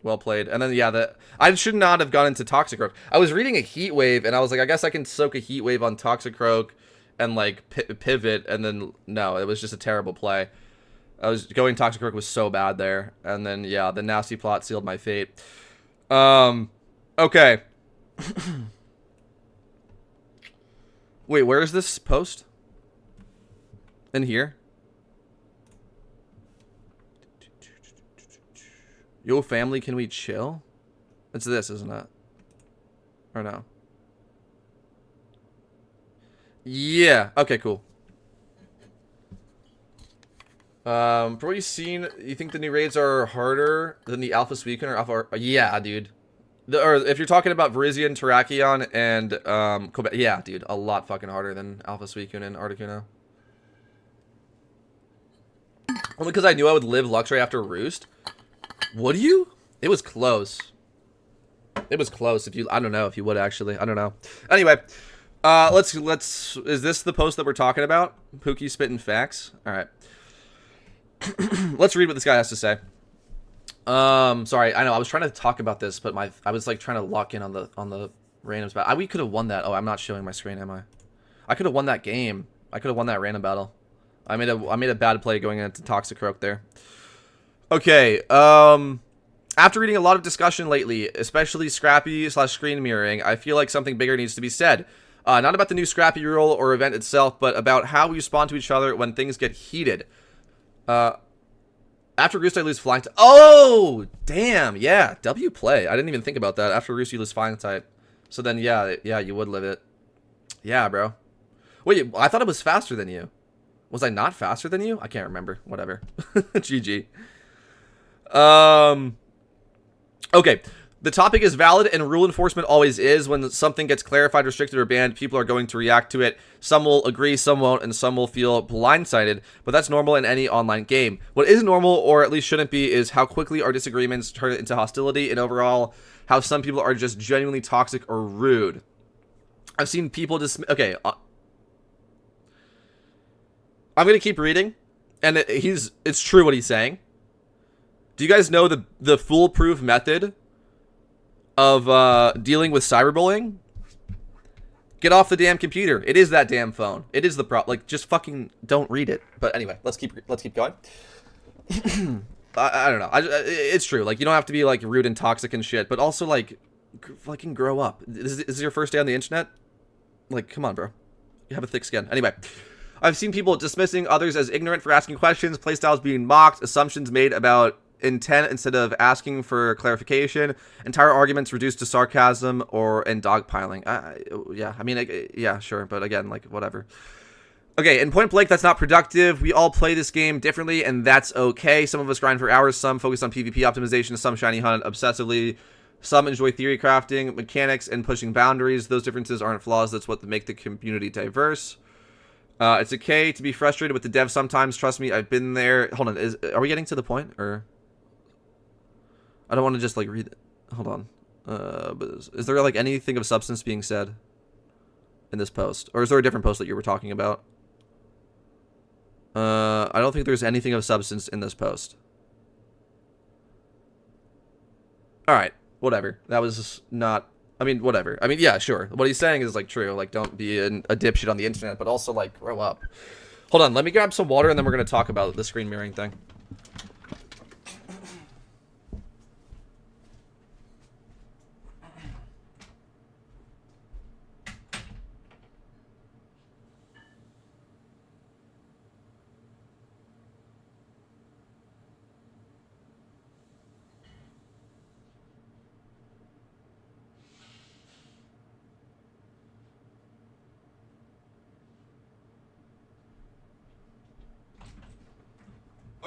Well played. And then, yeah, I should not have gone into Toxicroak. I was reading a Heat Wave, and I was like, I guess I can soak a Heat Wave on Toxicroak and, like, pivot, and then, no, it was just a terrible play. I was going Toxicroak was so bad there. And then, yeah, the nasty plot sealed my fate. Okay. Wait, where is this post? In here? Yo, family, can we chill? It's this, isn't it? Or no? Yeah. Okay, cool. For what you've seen, you think the new raids are harder than the Alpha Suicune or Alpha... Yeah, dude. Or if you're talking about Virizion, Terrakion, and yeah, dude, a lot fucking harder than Alpha Suicune and Articuno. Only because I knew I would live Luxray after Roost. Would you? It was close. It was close. If you, I don't know if you would actually. I don't know. Anyway, let's. Is this the post that we're talking about? Pookie spitting facts. All right. Let's read what this guy has to say. Sorry, I know I was trying to talk about this, but I was like trying to lock in on the randoms battle. We could have won that. Oh, I'm not showing my screen, am I? I could have won that game. I could have won that random battle. I made a bad play going into Toxicroak there. Okay. After reading a lot of discussion lately, especially Scrappy / screen mirroring, I feel like something bigger needs to be said. Not about the new Scrappy rule or event itself, but about how we respond to each other when things get heated. After Roost, I lose Flying Type. Oh, damn. Yeah, W play. I didn't even think about that. After Roost, you lose Flying Type. So then, yeah, you would live it. Yeah, bro. Wait, I thought it was faster than you. Was I not faster than you? I can't remember. Whatever. GG. Okay. The topic is valid, and rule enforcement always is. When something gets clarified, restricted, or banned, people are going to react to it. Some will agree, some won't, and some will feel blindsided, but that's normal in any online game. What is normal, or at least shouldn't be, is how quickly our disagreements turn into hostility, and overall, how some people are just genuinely toxic or rude. I've seen people okay, I'm going to keep reading, and it's true what he's saying. Do you guys know the foolproof method of dealing with cyberbullying, get off the damn computer. It is that damn phone. It is the problem. Like, just fucking don't read it. But anyway, let's keep going. I don't know. It's true. Like, you don't have to be like rude and toxic and shit, but also like fucking grow up. Is this your first day on the internet? Like, come on, bro. You have a thick skin. Anyway, I've seen people dismissing others as ignorant for asking questions, playstyles being mocked, assumptions made about intent instead of asking for clarification, entire arguments reduced to sarcasm and dogpiling. Yeah, I mean, yeah, sure, but again, like, whatever. Okay, in point blank, that's not productive. We all play this game differently, and that's okay. Some of us grind for hours, some focus on PvP optimization, some shiny hunt obsessively, some enjoy theory crafting, mechanics, and pushing boundaries. Those differences aren't flaws. That's what make the community diverse. It's okay to be frustrated with the dev sometimes. Trust me, I've been there. Hold on, are we getting to the point, or? I don't want to just, like, read it. Hold on. But is there, like, anything of substance being said in this post? Or is there a different post that you were talking about? I don't think there's anything of substance in this post. Alright, whatever. That was not... I mean, whatever. I mean, yeah, sure. What he's saying is, like, true. Like, don't be a dipshit on the internet, but also, like, grow up. Hold on, let me grab some water, and then we're going to talk about the screen mirroring thing.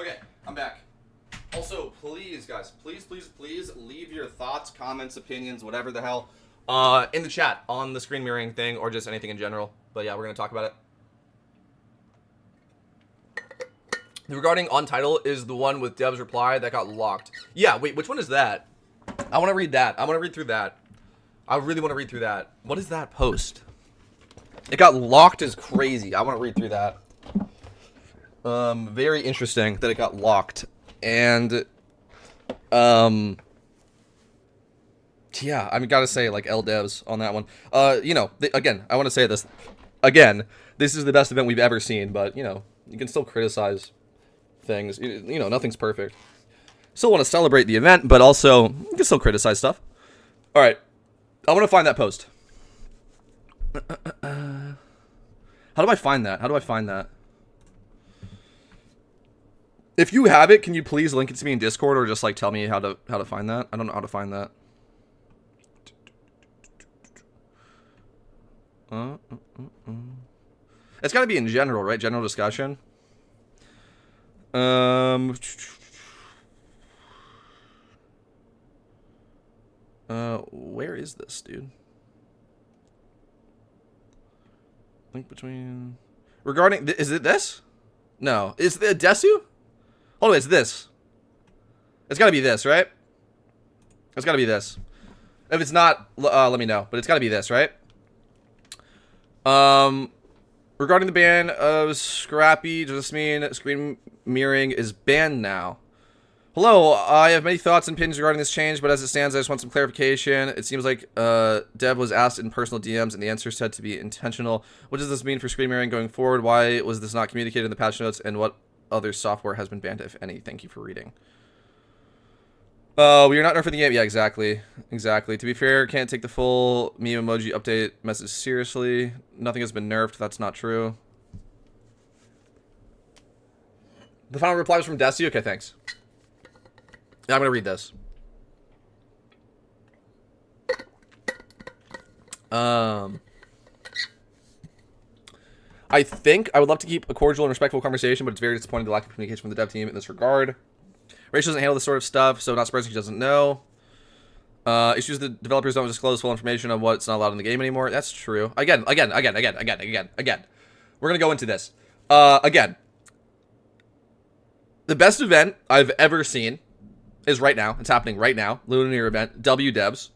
Okay, I'm back. Also, please, guys, please leave your thoughts, comments, opinions, whatever the hell, in the chat on the screen mirroring thing or just anything in general. But yeah, we're going to talk about it. Regarding on title is the one with Dev's reply that got locked. Yeah, wait, which one is that? I want to read that. I want to read through that. I really want to read through that. What is that post? It got locked is crazy. I want to read through that. Very interesting that it got locked. And, yeah, I mean, gotta say, like, LDevs on that one. You know, again, I want to say this. Again, this is the best event we've ever seen, but, you know, you can still criticize things. You know, nothing's perfect. Still want to celebrate the event, but also, you can still criticize stuff. Alright, I want to find that post. How do I find that? How do I find that? If you have it, can you please link it to me in Discord or just like tell me how to find that? I don't know how to find that. It's got to be in general, right? General discussion. Where is this, dude? Link between regarding is it this? No, is it Desu? Hold on, it's this. It's gotta be this, right? It's gotta be this. If it's not, let me know. But it's gotta be this, right? Regarding the ban of Scrappy, does this mean screen mirroring is banned now? Hello, I have many thoughts and opinions regarding this change, but as it stands, I just want some clarification. It seems like Dev was asked in personal DMs, and the answer said to be intentional. What does this mean for screen mirroring going forward? Why was this not communicated in the patch notes, and what other software has been banned, if any? Thank you for reading. We are not nerfing the game. Yeah, exactly. Exactly. To be fair, can't take the full meme emoji update message seriously. Nothing has been nerfed. That's not true. The final reply was from Desi. Okay, thanks. Yeah, I'm going to read this. I think I would love to keep a cordial and respectful conversation, but it's very disappointing the lack of communication from the dev team in this regard. Rachel doesn't handle this sort of stuff, so not surprising she doesn't know. Issues the developers don't disclose full information on what's not allowed in the game anymore. That's true. Again. We're going to go into this. Again. The best event I've ever seen is right now. It's happening right now. Lunar event. W-Devs.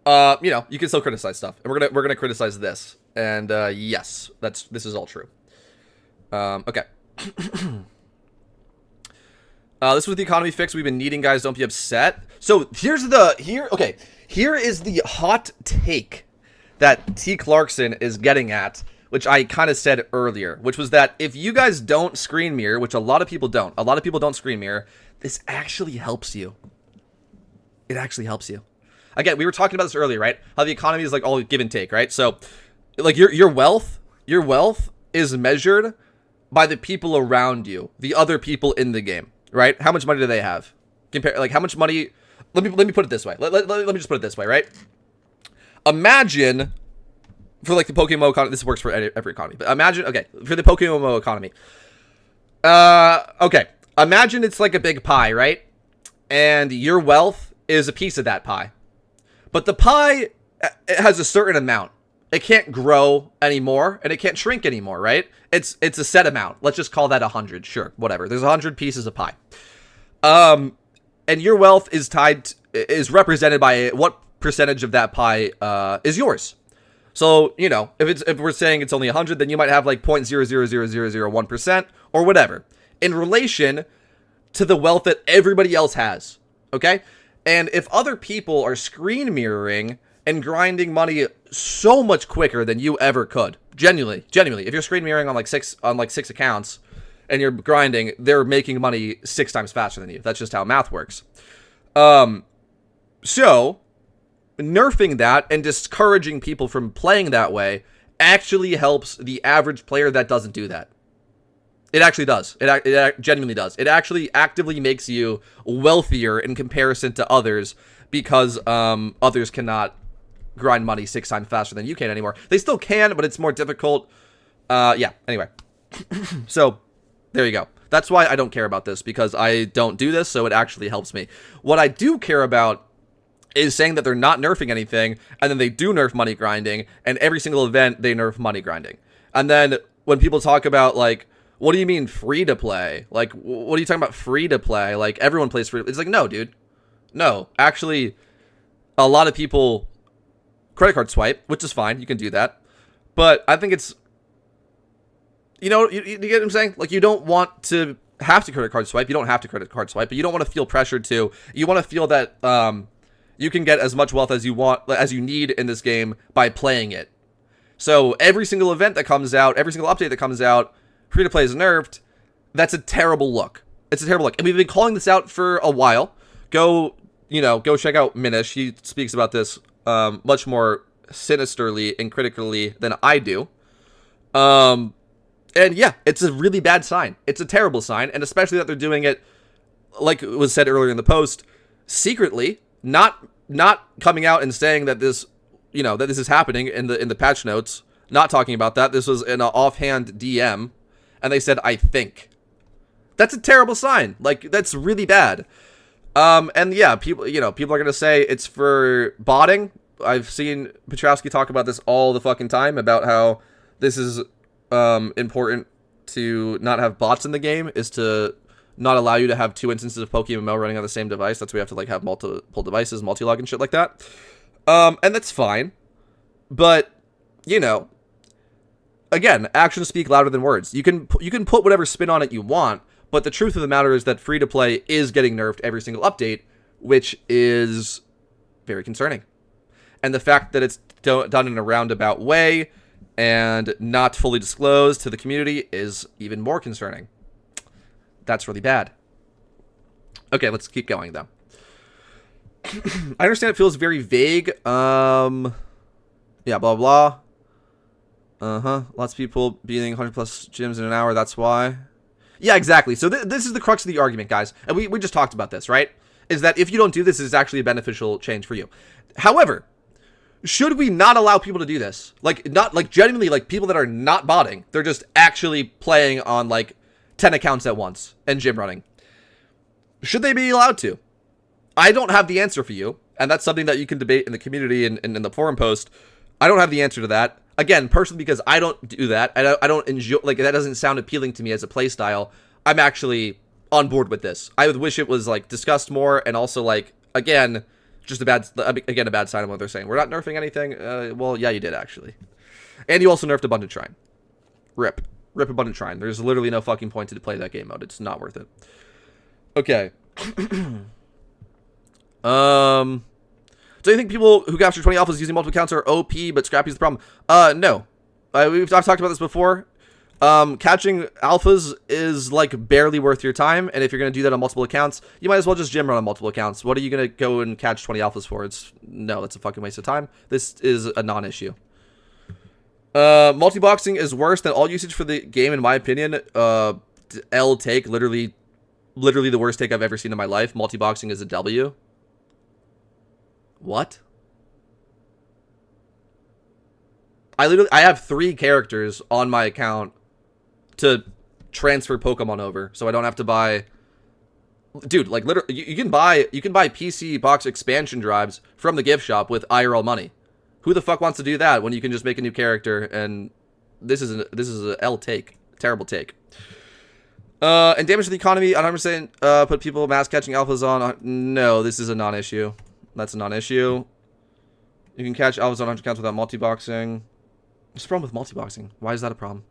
You know, you can still criticize stuff. And we're gonna criticize this. And yes, this is all true. Okay. This was the economy fix we've been needing, guys. Don't be upset. So here is the hot take that T. Clarkson is getting at, which I kind of said earlier, which was that if you guys don't screen mirror, which a lot of people don't screen mirror, this actually helps you. It actually helps you. Again, we were talking about this earlier, right? How the economy is like all give and take, right? So, like your wealth is measured by the people around you, the other people in the game, right? How much money do they have? Compare, like, how much money? Let me put it this way. Let me just put it this way, right? Imagine for like the pokemmo economy. This works for every economy, but imagine, okay, for the pokemmo economy. Okay, imagine it's like a big pie, right? And your wealth is a piece of that pie. But the pie, it has a certain amount. It can't grow anymore, and it can't shrink anymore, right? It's a set amount. Let's just call that 100. Sure, whatever. There's 100 pieces of pie. And your wealth is represented by what percentage of that pie is yours. So, you know, if we're saying it's only 100, then you might have like 0.000001% or whatever in relation to the wealth that everybody else has. Okay? And if other people are screen mirroring and grinding money so much quicker than you ever could, genuinely, if you're screen mirroring on like six accounts and you're grinding, they're making money 6 times faster than you. That's just how math works. So nerfing that and discouraging people from playing that way actually helps the average player that doesn't do that. It actually does. It genuinely does. It actually actively makes you wealthier in comparison to others because others cannot grind money 6 times faster than you can anymore. They still can, but it's more difficult. Yeah, anyway. So, there you go. That's why I don't care about this, because I don't do this, so it actually helps me. What I do care about is saying that they're not nerfing anything, and then they do nerf money grinding, and every single event they nerf money grinding. And then when people talk about, like, what do you mean free to play? Like, what are you talking about free to play? Like, everyone plays free. It's like, no, dude. No. Actually, a lot of people credit card swipe, which is fine. You can do that. But I think it's, you know, you get what I'm saying? Like, you don't want to have to credit card swipe. You don't have to credit card swipe, but you don't want to feel pressured to. You want to feel that you can get as much wealth as you want, as you need in this game by playing it. So every single event that comes out, every single update that comes out, free to play is nerfed. That's a terrible look. It's a terrible look. And we've been calling this out for a while. Go check out Minish. He speaks about this much more sinisterly and critically than I do. And yeah, it's a really bad sign. It's a terrible sign, and especially that they're doing it, like it was said earlier in the post, secretly, not coming out and saying that this, you know, that this is happening in the patch notes. Not talking about that. This was an offhand DM, and they said, "I think." That's a terrible sign. Like, that's really bad. And yeah, people are gonna say it's for botting. I've seen Petrowski talk about this all the fucking time about how this is important to not have bots in the game, is to not allow you to have 2 instances of pokemmo running on the same device. That's why we have to like have multiple devices, multi-log and shit like that. And that's fine, but you know, again, actions speak louder than words. You can put whatever spin on it you want, but the truth of the matter is that free to play is getting nerfed every single update, which is very concerning. And the fact that it's done in a roundabout way and not fully disclosed to the community is even more concerning. That's really bad. Okay, let's keep going, though. I understand it feels very vague. Yeah, blah, blah. Lots of people beating 100 plus gyms in an hour, that's why. Yeah, exactly. So this is the crux of the argument, guys. And we just talked about this, right? Is that if you don't do this, it's actually a beneficial change for you. However, should we not allow people to do this? Like, not, like, genuinely, like, people that are not botting. They're just actually playing on, like, 10 accounts at once and gym running. Should they be allowed to? I don't have the answer for you. And that's something that you can debate in the community and in the forum post. I don't have the answer to that. Again, personally, because I don't do that. I don't enjoy, like, that doesn't sound appealing to me as a play style. I'm actually on board with this. I would wish it was, like, discussed more, and also, like, again, just a bad sign of what they're saying. We're not nerfing anything. Well, yeah, you did, actually. And you also nerfed Abundant Shrine. Rip Abundant Shrine. There's literally no fucking point to play that game mode. It's not worth it. Okay. Do you think people who capture 20 alphas using multiple accounts are OP, but Scrappy is the problem? No. I've talked about this before. Catching alphas is like barely worth your time, and if you're going to do that on multiple accounts, you might as well just gym run on multiple accounts. What are you going to go and catch 20 alphas for? No, that's a fucking waste of time. This is a non-issue. Multi-boxing is worse than all usage for the game, in my opinion. L take, literally the worst take I've ever seen in my life. Multi-boxing is a W. What? I have 3 characters on my account to transfer Pokemon over, so I don't have to buy. Dude, like literally, you can buy PC box expansion drives from the gift shop with IRL money. Who the fuck wants to do that when you can just make a new character? And this is a L take, terrible take. And damage to the economy. 100% put people mass catching alphas on. No, this is a non-issue. That's a non-issue. You can catch alphas on 100 counts without multi-boxing. What's the problem with multi-boxing? Why is that a problem?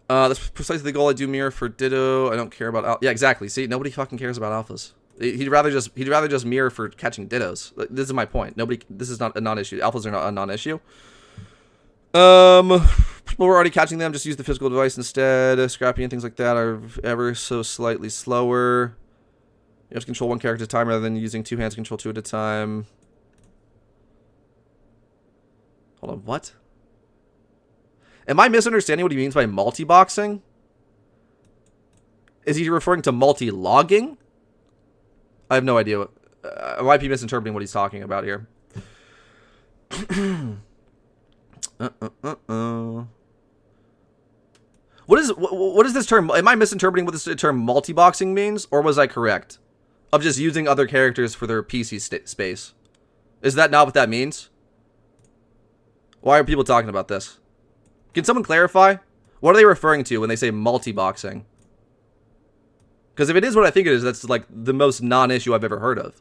That's precisely the goal I do mirror for Ditto. I don't care about yeah, exactly. See, nobody fucking cares about alphas. He'd rather just mirror for catching Dittos. This is my point. This is not a non-issue. Alphas are not a non-issue. People were already catching them. Just use the physical device instead. Scrappy and things like that are ever so slightly slower. You have to control one character at a time rather than using 2 hands to control 2 at a time. Hold on, what? Am I misunderstanding what he means by multi-boxing? Is he referring to multi-logging? I have no idea. What, I might be misinterpreting what he's talking about here. What is this term? Am I misinterpreting what this term multi-boxing means? Or was I correct? Of just using other characters for their PC space. Is that not what that means? Why are people talking about this? Can someone clarify? What are they referring to when they say multi-boxing? Because if it is what I think it is, that's like the most non-issue I've ever heard of.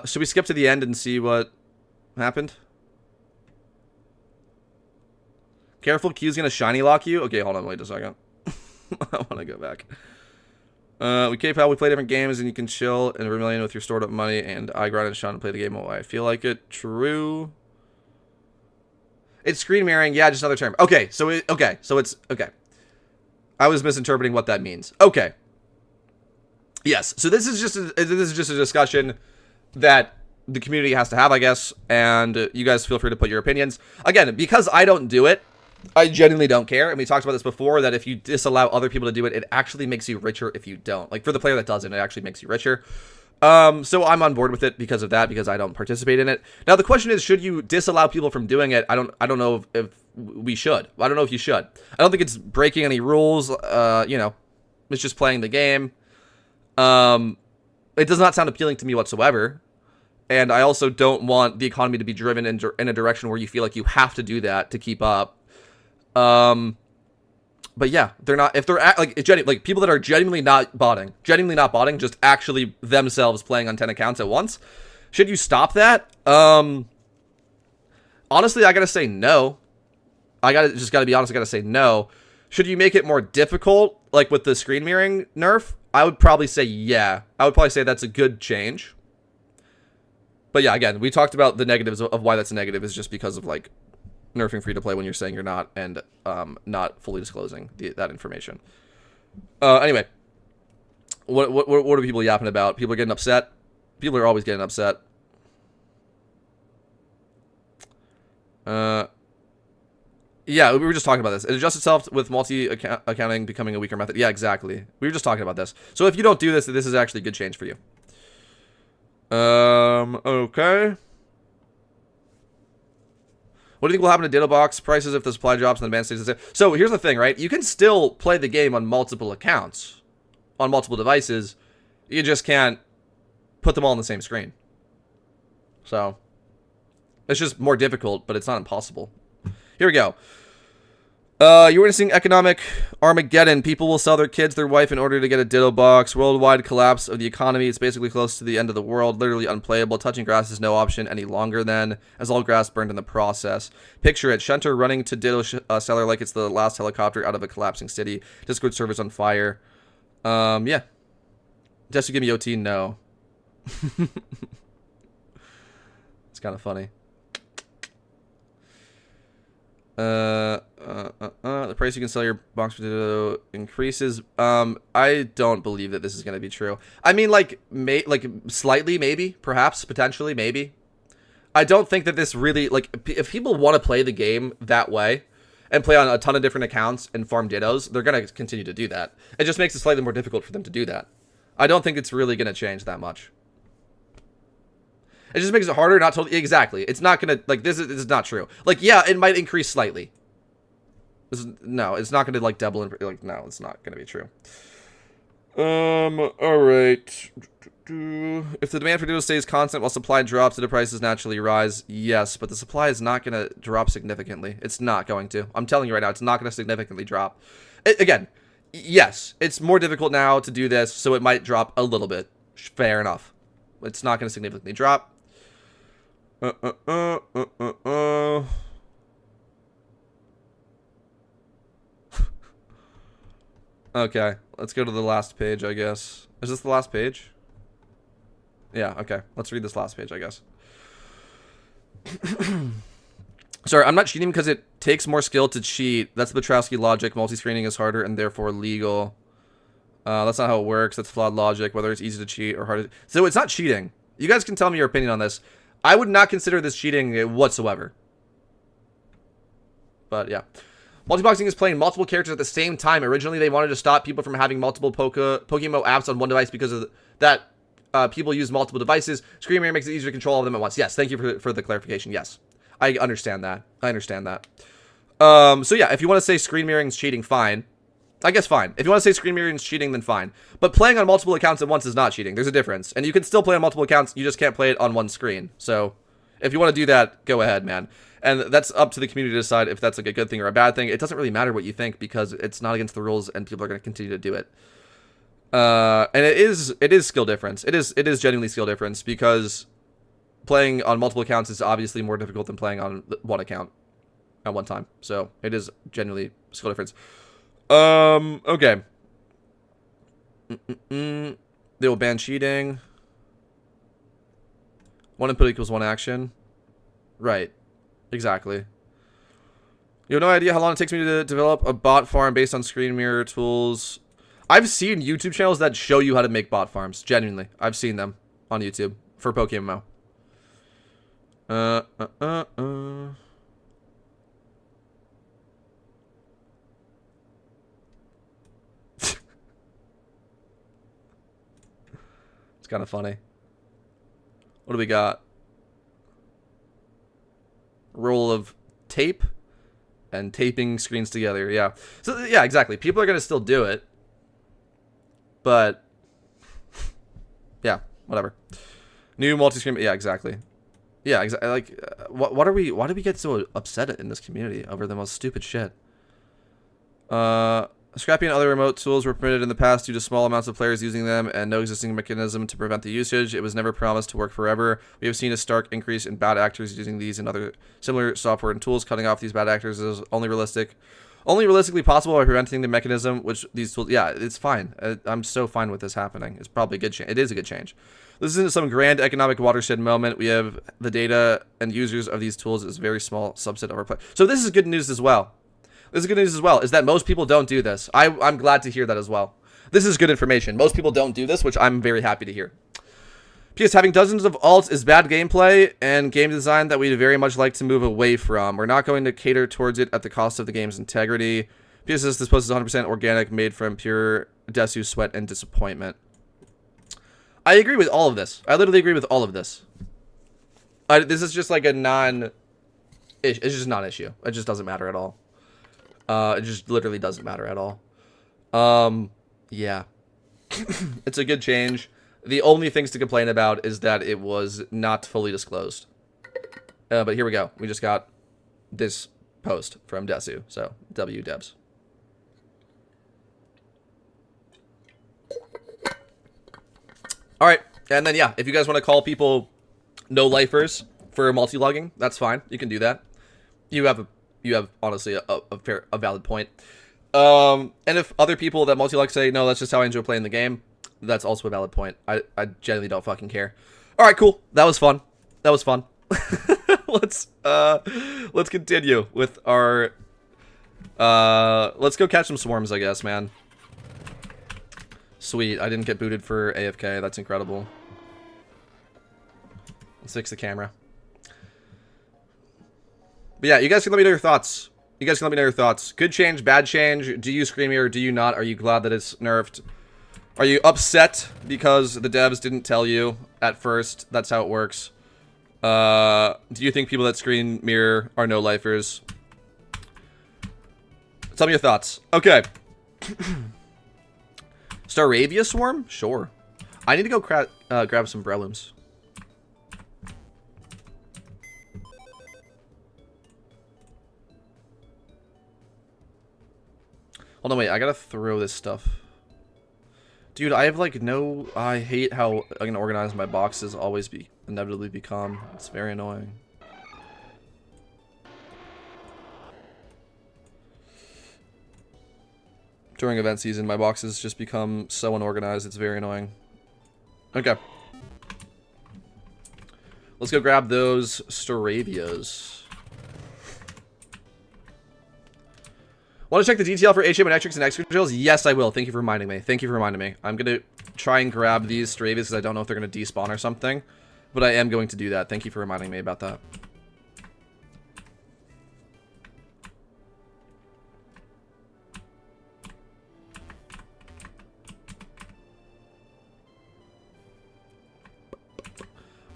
Should we skip to the end and see what happened? Careful, Q's gonna shiny lock you. Okay, hold on, wait a second. I want to go back. We K-Pal, we play different games, and you can chill in Vermilion with your stored up money, and I grind and Sean and play the game while I feel like it. True. It's screen mirroring. Yeah, just another term. Okay, so it's okay. I was misinterpreting what that means. Okay. Yes. So this is just a discussion that the community has to have, I guess, and you guys feel free to put your opinions. Again, because I don't do it, I genuinely don't care. And we talked about this before, that if you disallow other people to do it, it actually makes you richer if you don't. Like, for the player that doesn't, it actually makes you richer. So I'm on board with it because of that, because I don't participate in it. Now, the question is, should you disallow people from doing it? I don't know if we should. I don't know if you should. I don't think it's breaking any rules. You know, it's just playing the game. It does not sound appealing to me whatsoever. And I also don't want the economy to be driven in a direction where you feel like you have to do that to keep up. But yeah, they're not, if they're like people that are genuinely not botting, just actually themselves playing on 10 accounts at once. Should you stop that? Honestly, I gotta say no. I gotta be honest, I gotta say no. Should you make it more difficult, like with the screen mirroring nerf? I would probably say yeah. I would probably say that's a good change. But yeah, again, we talked about the negatives of why that's a negative is just because of like nerfing free to play when you're saying you're not, and not fully disclosing that information. Anyway, what are people yapping about? People are getting upset. People are always getting upset. Yeah, we were just talking about this. It adjusts itself with multi-accounting becoming a weaker method. Yeah, exactly. We were just talking about this. So if you don't do this, this is actually a good change for you. Okay. What do you think will happen to Ditto Box prices if the supply drops and the demand stays the same? So here's the thing, right? You can still play the game on multiple accounts, on multiple devices. You just can't put them all on the same screen. So it's just more difficult, but it's not impossible. Here we go. You're witnessing economic Armageddon. People will sell their kids, their wife in order to get a Ditto box. Worldwide collapse of the economy. It's basically close to the end of the world. Literally unplayable. Touching grass is no option any longer then, as all grass burned in the process. Picture it. Shunter running to Ditto seller like it's the last helicopter out of a collapsing city. Discord servers on fire. Yeah. Just to give me OT, no. It's kind of funny. The price you can sell your box potato increases. I don't believe that this is going to be true. I mean, like slightly, maybe, perhaps, potentially, maybe. I don't think that this really, like, if people want to play the game that way and play on a ton of different accounts and farm dittos, they're going to continue to do that. It just makes it slightly more difficult for them to do that. I don't think it's really going to change that much. It just makes it harder, not totally. Exactly. It's not going to, like, this is not true. Like, yeah, it might increase slightly. No, it's not going to, like, double. Like, no, it's not going to be true. All right. If the demand for Ditto stays constant while supply drops, the prices naturally rise. Yes, but the supply is not going to drop significantly. It's not going to. I'm telling you right now, it's not going to significantly drop. Again, yes, it's more difficult now to do this, so it might drop a little bit. Fair enough. It's not going to significantly drop. Okay, let's go to the last page, I guess. Is this the last page? Yeah, okay. Let's read this last page, I guess. Sorry, I'm not cheating because it takes more skill to cheat. That's the Petrowski logic. Multi-screening is harder and therefore legal. That's not how it works. That's flawed logic, whether it's easy to cheat or hard to... So it's not cheating. You guys can tell me your opinion on this. I would not consider this cheating whatsoever. But, yeah. Multiboxing is playing multiple characters at the same time. Originally, they wanted to stop people from having multiple pokemmo apps on one device because of that people use multiple devices. Screen Mirror makes it easier to control all of them at once. Yes, thank you for the clarification. Yes, I understand that. So, yeah, if you want to say screen mirroring is cheating, fine. I guess fine. If you want to say screen mirroring is cheating, then fine. But playing on multiple accounts at once is not cheating. There's a difference. And you can still play on multiple accounts. You just can't play it on one screen. So if you want to do that, go ahead, man. And that's up to the community to decide if that's like a good thing or a bad thing. It doesn't really matter what you think because it's not against the rules and people are going to continue to do it. And it is skill difference. It is genuinely skill difference because playing on multiple accounts is obviously more difficult than playing on one account at one time. So it is genuinely skill difference. Okay. They will ban cheating. One input equals one action. Right. Exactly. You have no idea how long it takes me to develop a bot farm based on screen mirror tools. I've seen YouTube channels that show you how to make bot farms. Genuinely. I've seen them on YouTube for pokemmo. It's kind of funny. What do we got? Roll of tape and taping screens together. Yeah. So, yeah, exactly. People are going to still do it. But, yeah, whatever. New multi-screen. Yeah, exactly. Yeah, exactly. Like, why do we get so upset in this community over the most stupid shit? Scrappy and other remote tools were permitted in the past due to small amounts of players using them and no existing mechanism to prevent the usage. It was never promised to work forever. We have seen a stark increase in bad actors using these and other similar software and tools. Cutting off these bad actors is only realistically possible by preventing the mechanism, which these tools... Yeah, it's fine. I'm so fine with this happening. It's probably a good change. It is a good change. This isn't some grand economic watershed moment. We have the data and users of these tools is a very small subset of our play. So this is good news as well. This is good news as well, is that most people don't do this. I'm glad to hear that as well. This is good information. Most people don't do this, which I'm very happy to hear. P.S. Having dozens of alts is bad gameplay and game design that we'd very much like to move away from. We're not going to cater towards it at the cost of the game's integrity. P.S. This post is 100% organic, made from pure Desu sweat and disappointment. I agree with all of this. I literally agree with all of this. This is just like a it's just a non-issue. It just doesn't matter at all. It just literally doesn't matter at all. Yeah. It's a good change. The only things to complain about is that it was not fully disclosed. But here we go. We just got this post from Desu. So, W Debs. All right. And then, yeah, if you guys want to call people no-lifers for multi-logging, that's fine. You can do that. You have honestly a valid point. And if other people that multi-log say, no, that's just how I enjoy playing the game, that's also a valid point. I genuinely don't fucking care. All right, cool. That was fun. That was fun. Let's continue with our let's go catch some swarms, I guess, man. Sweet, I didn't get booted for AFK. That's incredible. Let's fix the camera. But yeah, you guys can let me know your thoughts. You guys can let me know your thoughts. Good change, bad change. Do you scream here or do you not? Are you glad that it's nerfed? Are you upset because the devs didn't tell you at first? That's how it works. Do you think people that screen mirror are no-lifers? Tell me your thoughts. Okay. Staravia Swarm? Sure. I need to go grab some Breloons. Hold on, wait. I gotta throw this stuff. Dude, I have like no... I hate how unorganized my boxes always inevitably become. It's very annoying. During event season, my boxes just become so unorganized. It's very annoying. Okay. Let's go grab those Staravias. Want to check the detail for HM and Electrics and extra drills? Yes, I will. Thank you for reminding me. Thank you for reminding me. I'm going to try and grab these Staravias because I don't know if they're going to despawn or something. But I am going to do that. Thank you for reminding me about that.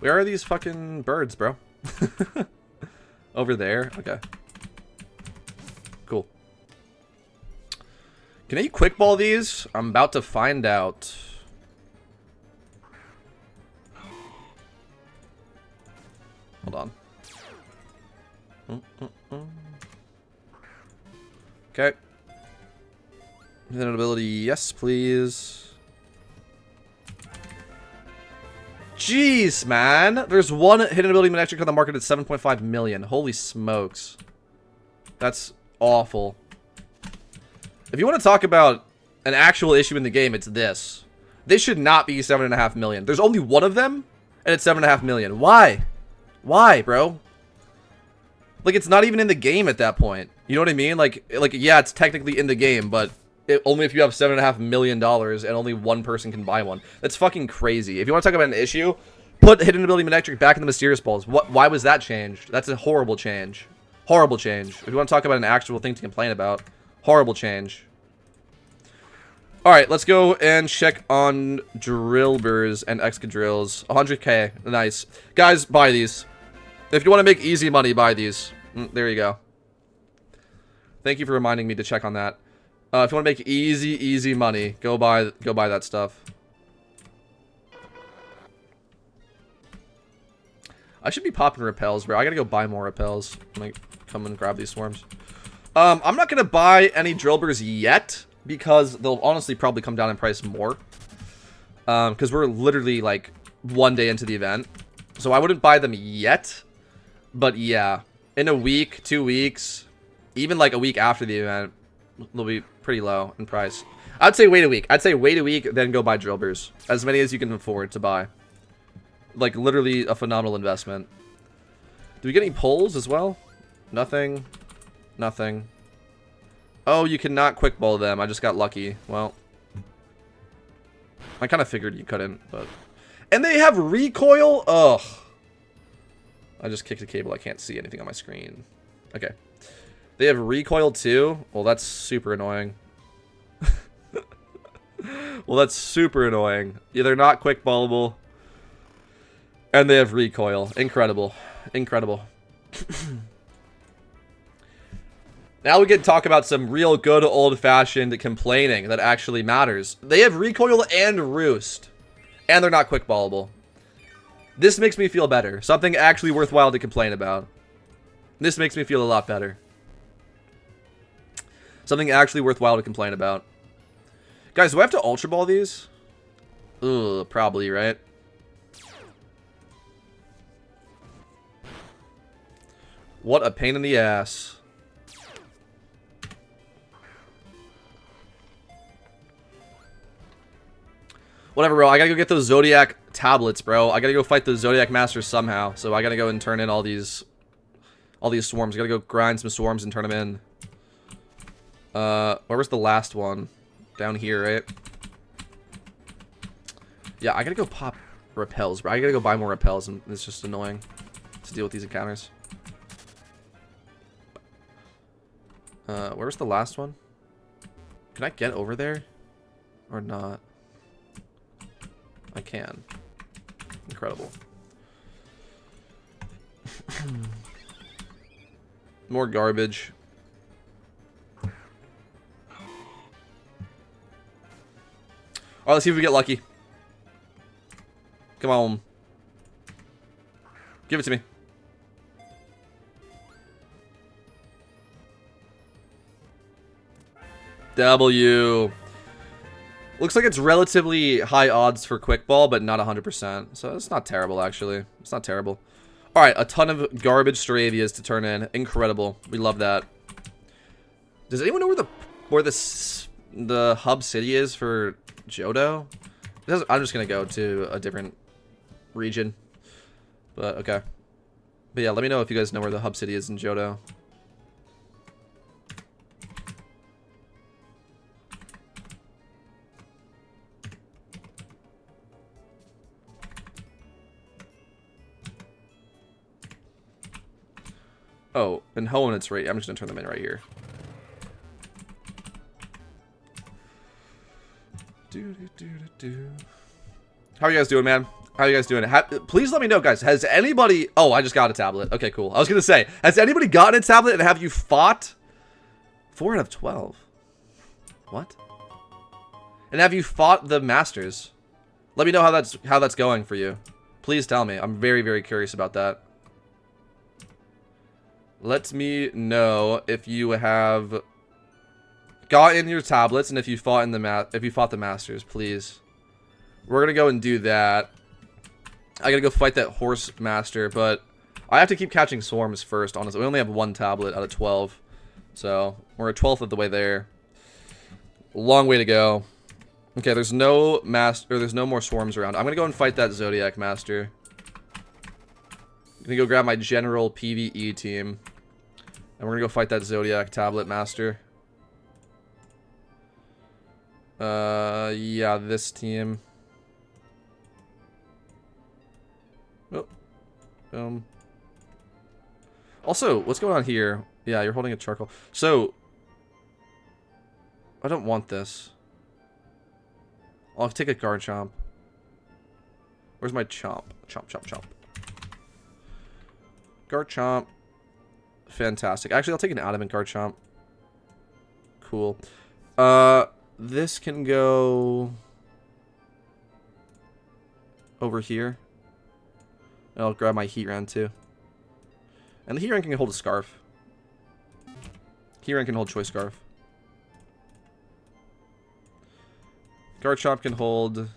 Where are these fucking birds, bro? Over there? Okay. Cool. Can I quick ball these? I'm about to find out. Hold on. Okay. Hidden ability, yes, please. Jeez, man. There's one hidden ability Manectric on the market at 7.5 million. Holy smokes. That's awful. If you want to talk about an actual issue in the game, it's this. They should not be 7.5 million. There's only one of them, and it's 7.5 million. Why? Why, bro? Like, it's not even in the game at that point. You know what I mean? Like yeah, it's technically in the game, but only if you have $7.5 million and only one person can buy one. That's fucking crazy. If you want to talk about an issue, put hidden ability Manectric back in the mysterious balls. Why was that changed? That's a horrible change. Horrible change. If you want to talk about an actual thing to complain about, horrible change. Alright, let's go and check on Drillburs and Excadrills. 100k. Nice. Guys, buy these. If you want to make easy money, buy these. There you go. Thank you for reminding me to check on that. If you want to make easy money, go buy that stuff. I should be popping repels, bro. I gotta go buy more repels. I'm gonna come and grab these swarms. I'm not gonna buy any Drillburs yet because they'll honestly probably come down in price more. Because we're literally like 1 day into the event, so I wouldn't buy them yet. But yeah, in a week, 2 weeks, even like a week after the event, they'll be pretty low in price. I'd say wait a week. I'd say wait a week, then go buy Drillburs. As many as you can afford to buy. Like, literally a phenomenal investment. Do we get any pulls as well? Nothing. Nothing. Oh, you cannot quick ball them. I just got lucky. Well. I kind of figured you couldn't, but... And they have recoil? Ugh. I just kicked a cable. I can't see anything on my screen. Okay. They have recoil too? Well, that's super annoying. Well, that's super annoying. Yeah, they're not quick ballable. And they have recoil. Incredible. Incredible. Now we can talk about some real good old-fashioned complaining that actually matters. They have recoil and roost. And they're not quick ballable. This makes me feel better. Something actually worthwhile to complain about. This makes me feel a lot better. Something actually worthwhile to complain about. Guys, do I have to Ultra Ball these? Ugh, probably, right? What a pain in the ass. Whatever, bro. I gotta go get those Zodiac tablets, bro. I gotta go fight the Zodiac Masters somehow. So I gotta go and turn in all these swarms. I gotta go grind some swarms and turn them in. Where was the last one? Down here, right? Yeah, I gotta go pop repels, bro. I gotta go buy more repels, and it's just annoying to deal with these encounters. Where was the last one? Can I get over there? Or not? I can. Incredible. More garbage. Alright, let's see if we get lucky. Come on. Give it to me. W. Looks like it's relatively high odds for quick ball, but not 100%. So it's not terrible, actually. It's not terrible. Alright, a ton of garbage Stravias to turn in. Incredible. We love that. Does anyone know where the hub city is for Johto? I'm just gonna go to a different region. But, okay. But yeah, let me know if you guys know where the hub city is in Johto. Oh, and Hoenn, it's right. I'm just gonna turn them in right here. How are you guys doing, man? How are you guys doing? Please let me know, guys. Has anybody... Oh, I just got a tablet. Okay, cool. I was gonna say, has anybody gotten a tablet and have you fought? 4 out of 12. What? And have you fought the Masters? Let me know how that's going for you. Please tell me. I'm very, very curious about that. Let me know if you have gotten your tablets and if you fought in the Masters, please. We're gonna go and do that. I gotta go fight that horse master, but I have to keep catching swarms first, honestly. We only have 1 tablet out of 12. So we're a 12th of the way there. Long way to go. Okay, there's no more swarms around. I'm gonna go and fight that Zodiac Master. I'm gonna go grab my general PvE team. And we're gonna go fight that Zodiac Tablet Master. Yeah, this team. Oh. Also, what's going on here? Yeah, you're holding a charcoal. So, I don't want this. I'll take a Garchomp. Where's my Chomp? Chomp. Garchomp. Fantastic. Actually, I'll take an Adamant Garchomp. Cool. This can go over here. I'll grab my Heatran too. And the Heatran can hold a Scarf. Heatran can hold Choice Scarf. Garchomp can hold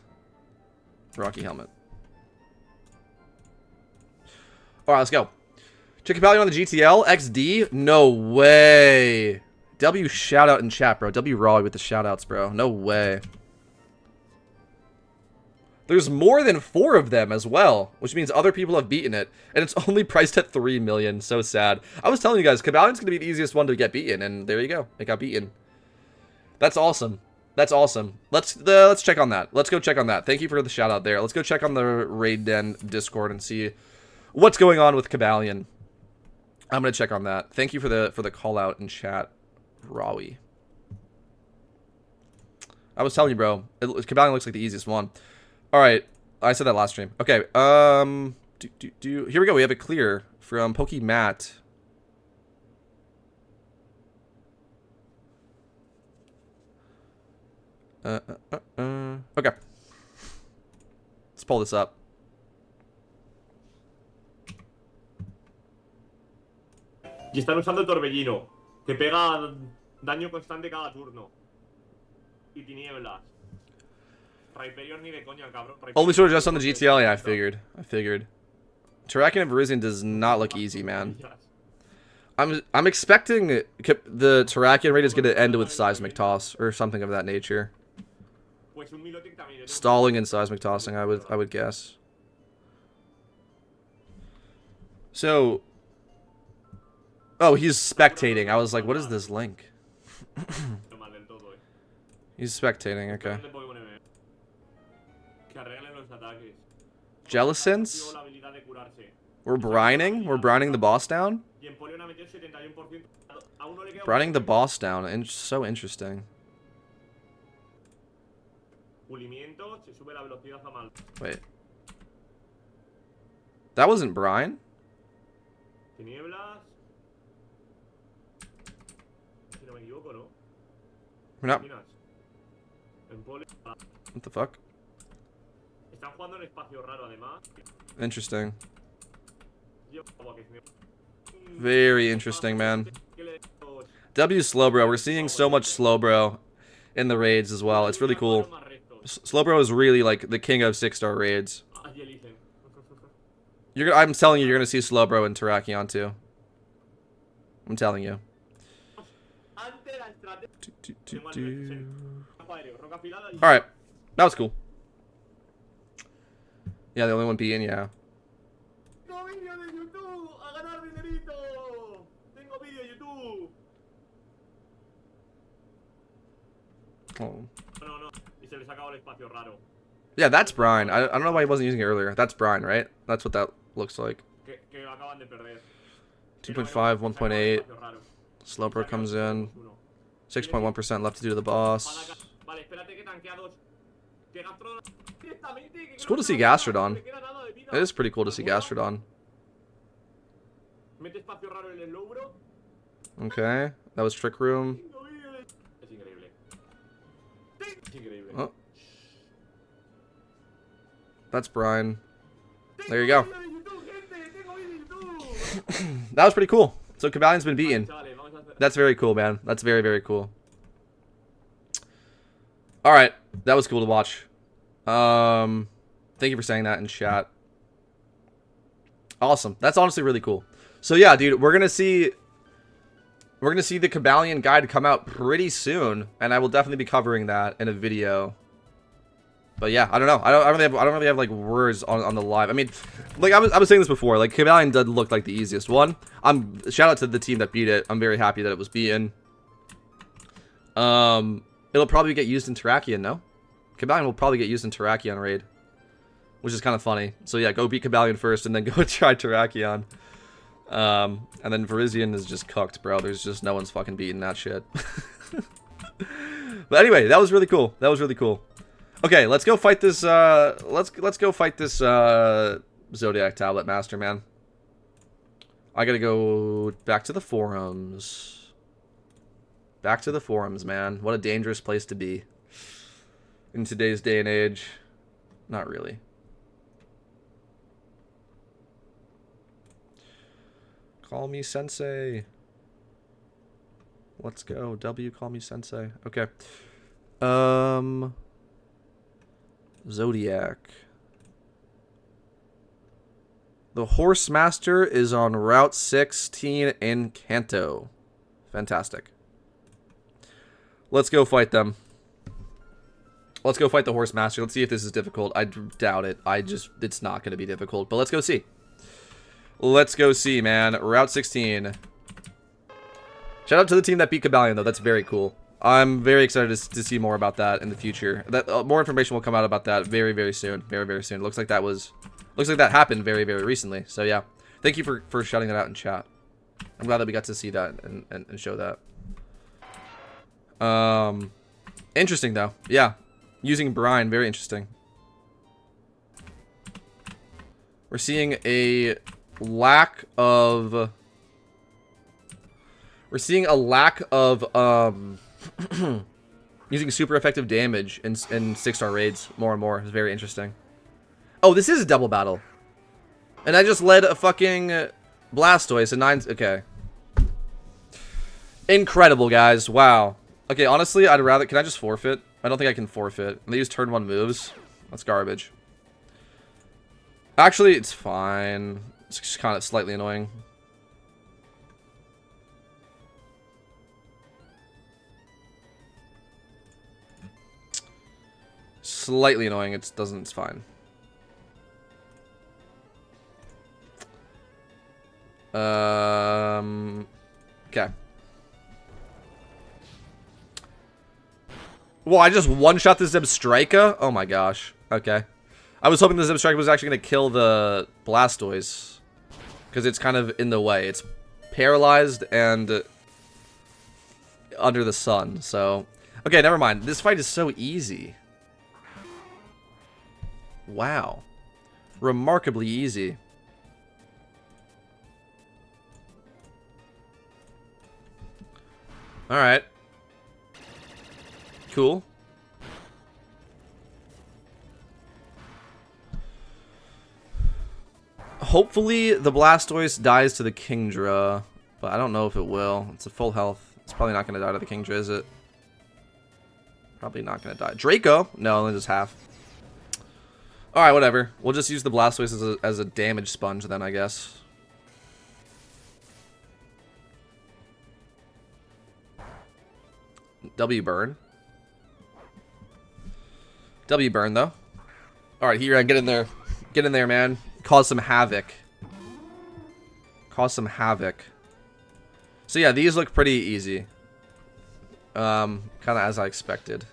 Rocky Helmet. Alright, let's go. Check Capalion on the GTL. XD? No way. W shout out in chat, bro. W Raw with the shout outs, bro. No way. There's more than 4 of them as well, which means other people have beaten it. And it's only priced at 3 million. So sad. I was telling you guys, Capalion's going to be the easiest one to get beaten. And there you go. It got beaten. That's awesome. That's awesome. Let's check on that. Let's go check on that. Thank you for the shout out there. Let's go check on the Raid Den Discord and see what's going on with Capalion. I'm gonna check on that. Thank you for the call out in chat, Rawi. I was telling you, bro. Capalion looks like the easiest one. All right, I said that last stream. Okay. Here we go. We have a clear from PokeMat. Okay. Let's pull this up. Y están usando el torbellino, que pega Daño constante cada turno. Y tinieblas. Rhyperior ni de coña, cabrón. Only sword just on the GTL? Yeah, I figured. Terrakion and Virizion does not look easy, man. I'm expecting the Terrakion raid is going to end with Seismic Toss or something of that nature. Stalling and Seismic Tossing, I would guess. So, oh, he's spectating. I was like, what is this link? He's spectating, okay. Jellicents? We're brining? We're brining the boss down? Brining the boss down. So interesting. Wait. That wasn't brine? We're not. What the fuck? Interesting. Very interesting, man. W Slowbro. We're seeing so much Slowbro in the raids as well. It's really cool. Slowbro is really like the king of 6-star raids. I'm telling you, you're gonna see Slowbro in Terrakion too. I'm telling you. Alright. That was cool. Yeah, the only one being, yeah. Oh. Yeah, that's brine. I don't know why he wasn't using it earlier. That's brine, right? That's what that looks like. 2.5, 1.8. Slowbro comes in. 6.1% left to do to the boss. It's cool to see Gastrodon. It is pretty cool to see Gastrodon. Okay, that was Trick Room. Oh. That's Brian. There you go. That was pretty cool. So Cabalion's been beaten. That's very cool, man. That's very, very cool. Alright. That was cool to watch. Thank you for saying that in chat. Awesome. That's honestly really cool. So yeah, dude, we're gonna see the Cabalion guide come out pretty soon, and I will definitely be covering that in a video. But yeah, I don't know. I don't really have like words on the live. I mean, like I was saying this before. Like Cabalion doesn't look like the easiest one. Shout out to the team that beat it. I'm very happy that it was beaten. It'll probably get used in Terrakion, no? Cabalion will probably get used in Terrakion raid, which is kind of funny. So yeah, go beat Cabalion first, and then go try Terrakion. And then Virizion is just cooked, bro. There's just no one's fucking beating that shit. But anyway, that was really cool. That was really cool. Okay, let's go fight this. Let's go fight this Zodiac Tablet Master, man. I gotta go back to the forums. Back to the forums, man. What a dangerous place to be in today's day and age. Not really. Call me Sensei. Let's go. W, call me Sensei. Okay. Zodiac. The Horse Master is on Route 16 in Kanto. Fantastic. Let's go fight them. Let's go fight the Horse Master. Let's see if this is difficult. I doubt it. It's not going to be difficult, but let's go see. Let's go see, man. Route 16. Shout out to the team that beat Cabalion, though. That's very cool. I'm very excited to see more about that in the future. More information will come out about that very, very soon. Very, very soon. Looks like that happened very, very recently. So yeah, thank you for shouting that out in chat. I'm glad that we got to see that and show that. Interesting though. Yeah, using brine, very interesting. We're seeing a lack of. We're seeing a lack of using super effective damage in 6-star raids more and more. It's very interesting. Oh, this is a double battle. And I just led a fucking Blastoise and 9... Okay. Incredible, guys. Wow. Okay, honestly, I'd rather... Can I just forfeit? I don't think I can forfeit. And they use turn 1 moves. That's garbage. Actually, it's fine. It's just kind of slightly annoying. Slightly annoying. It's fine. Okay. Well, I just one-shot the Zebstrika? Oh my gosh. Okay. I was hoping the Zebstrika was actually going to kill the Blastoise. Because it's kind of in the way. It's paralyzed and under the sun, so... Okay, never mind. This fight is so easy. Wow. Remarkably easy. Alright. Cool. Hopefully the Blastoise dies to the Kingdra, but I don't know if it will. It's a full health. It's probably not going to die to the Kingdra, is it? Probably not going to die. Draco? No, only just half. Alright, whatever. We'll just use the Blastoise as a damage sponge then, I guess. W burn. W burn, though. Alright, here, get in there. Get in there, man. Cause some havoc. Cause some havoc. So yeah, these look pretty easy. Kind of as I expected.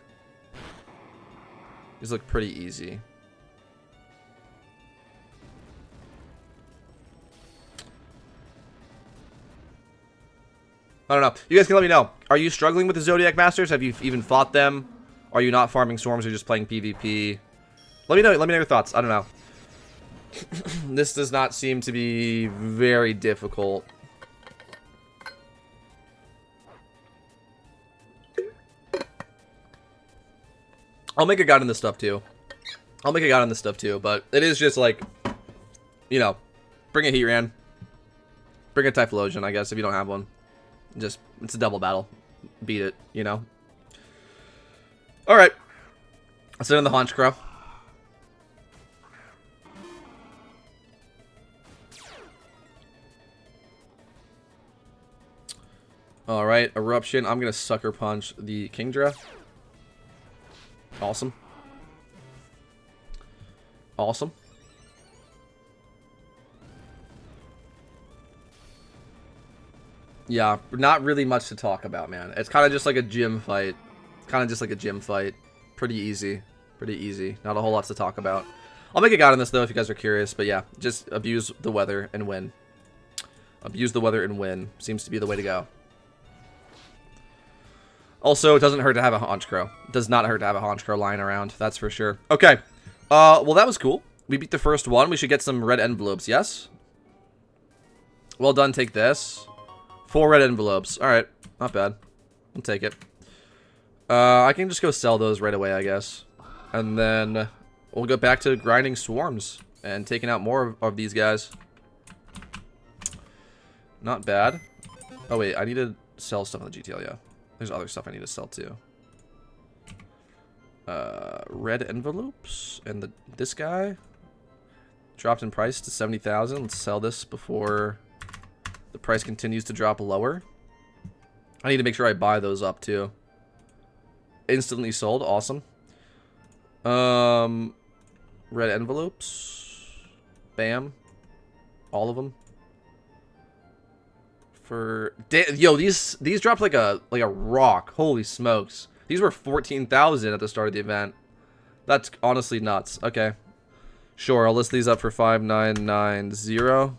These look pretty easy. I don't know. You guys can let me know. Are you struggling with the Zodiac Masters? Have you even fought them? Are you not farming swarms or just playing PvP? Let me know. Let me know your thoughts. I don't know. This does not seem to be very difficult. I'll make a guide on this stuff too. But it is just like, you know, bring a Heatran. Bring a Typhlosion, I guess, if you don't have one. Just, it's a double battle. Beat it, you know? Alright. Let's send in the Honchkrow. Alright, Eruption. I'm going to Sucker Punch the Kingdra. Awesome. Awesome. Yeah, not really much to talk about, man. It's kind of just like a gym fight. Pretty easy. Pretty easy. Not a whole lot to talk about. I'll make a guide on this, though, if you guys are curious. But yeah, just abuse the weather and win. Abuse the weather and win. Seems to be the way to go. Also, it doesn't hurt to have a Honchkrow. It does not hurt to have a Honchkrow lying around. That's for sure. Okay. Well, that was cool. We beat the first one. We should get some red envelopes, yes? Well done. Take this. 4 red envelopes. Alright. Not bad. I'll take it. I can just go sell those right away, I guess. And then we'll go back to grinding swarms and taking out more of these guys. Not bad. Oh, wait. I need to sell stuff on the GTL, yeah. There's other stuff I need to sell, too. Red envelopes. And this guy dropped in price to 70,000. Let's sell this before the price continues to drop lower. I need to make sure I buy those up, too. Instantly sold. Awesome. Red envelopes. Bam. All of them. Yo, these dropped like a rock. Holy smokes. These were 14,000 at the start of the event. That's honestly nuts. Okay. Sure, I'll list these up for 5,990.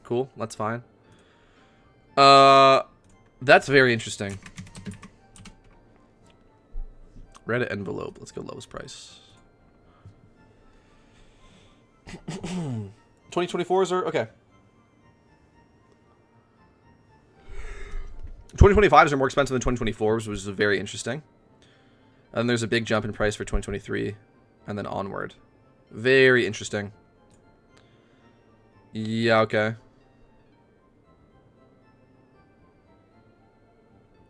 Cool, that's fine. That's very interesting. Red envelope. Let's go lowest price. 2024s are okay. 2025s are more expensive than 2024s, which is very interesting. And then there's a big jump in price for 2023, and then onward. Very interesting. Yeah, okay.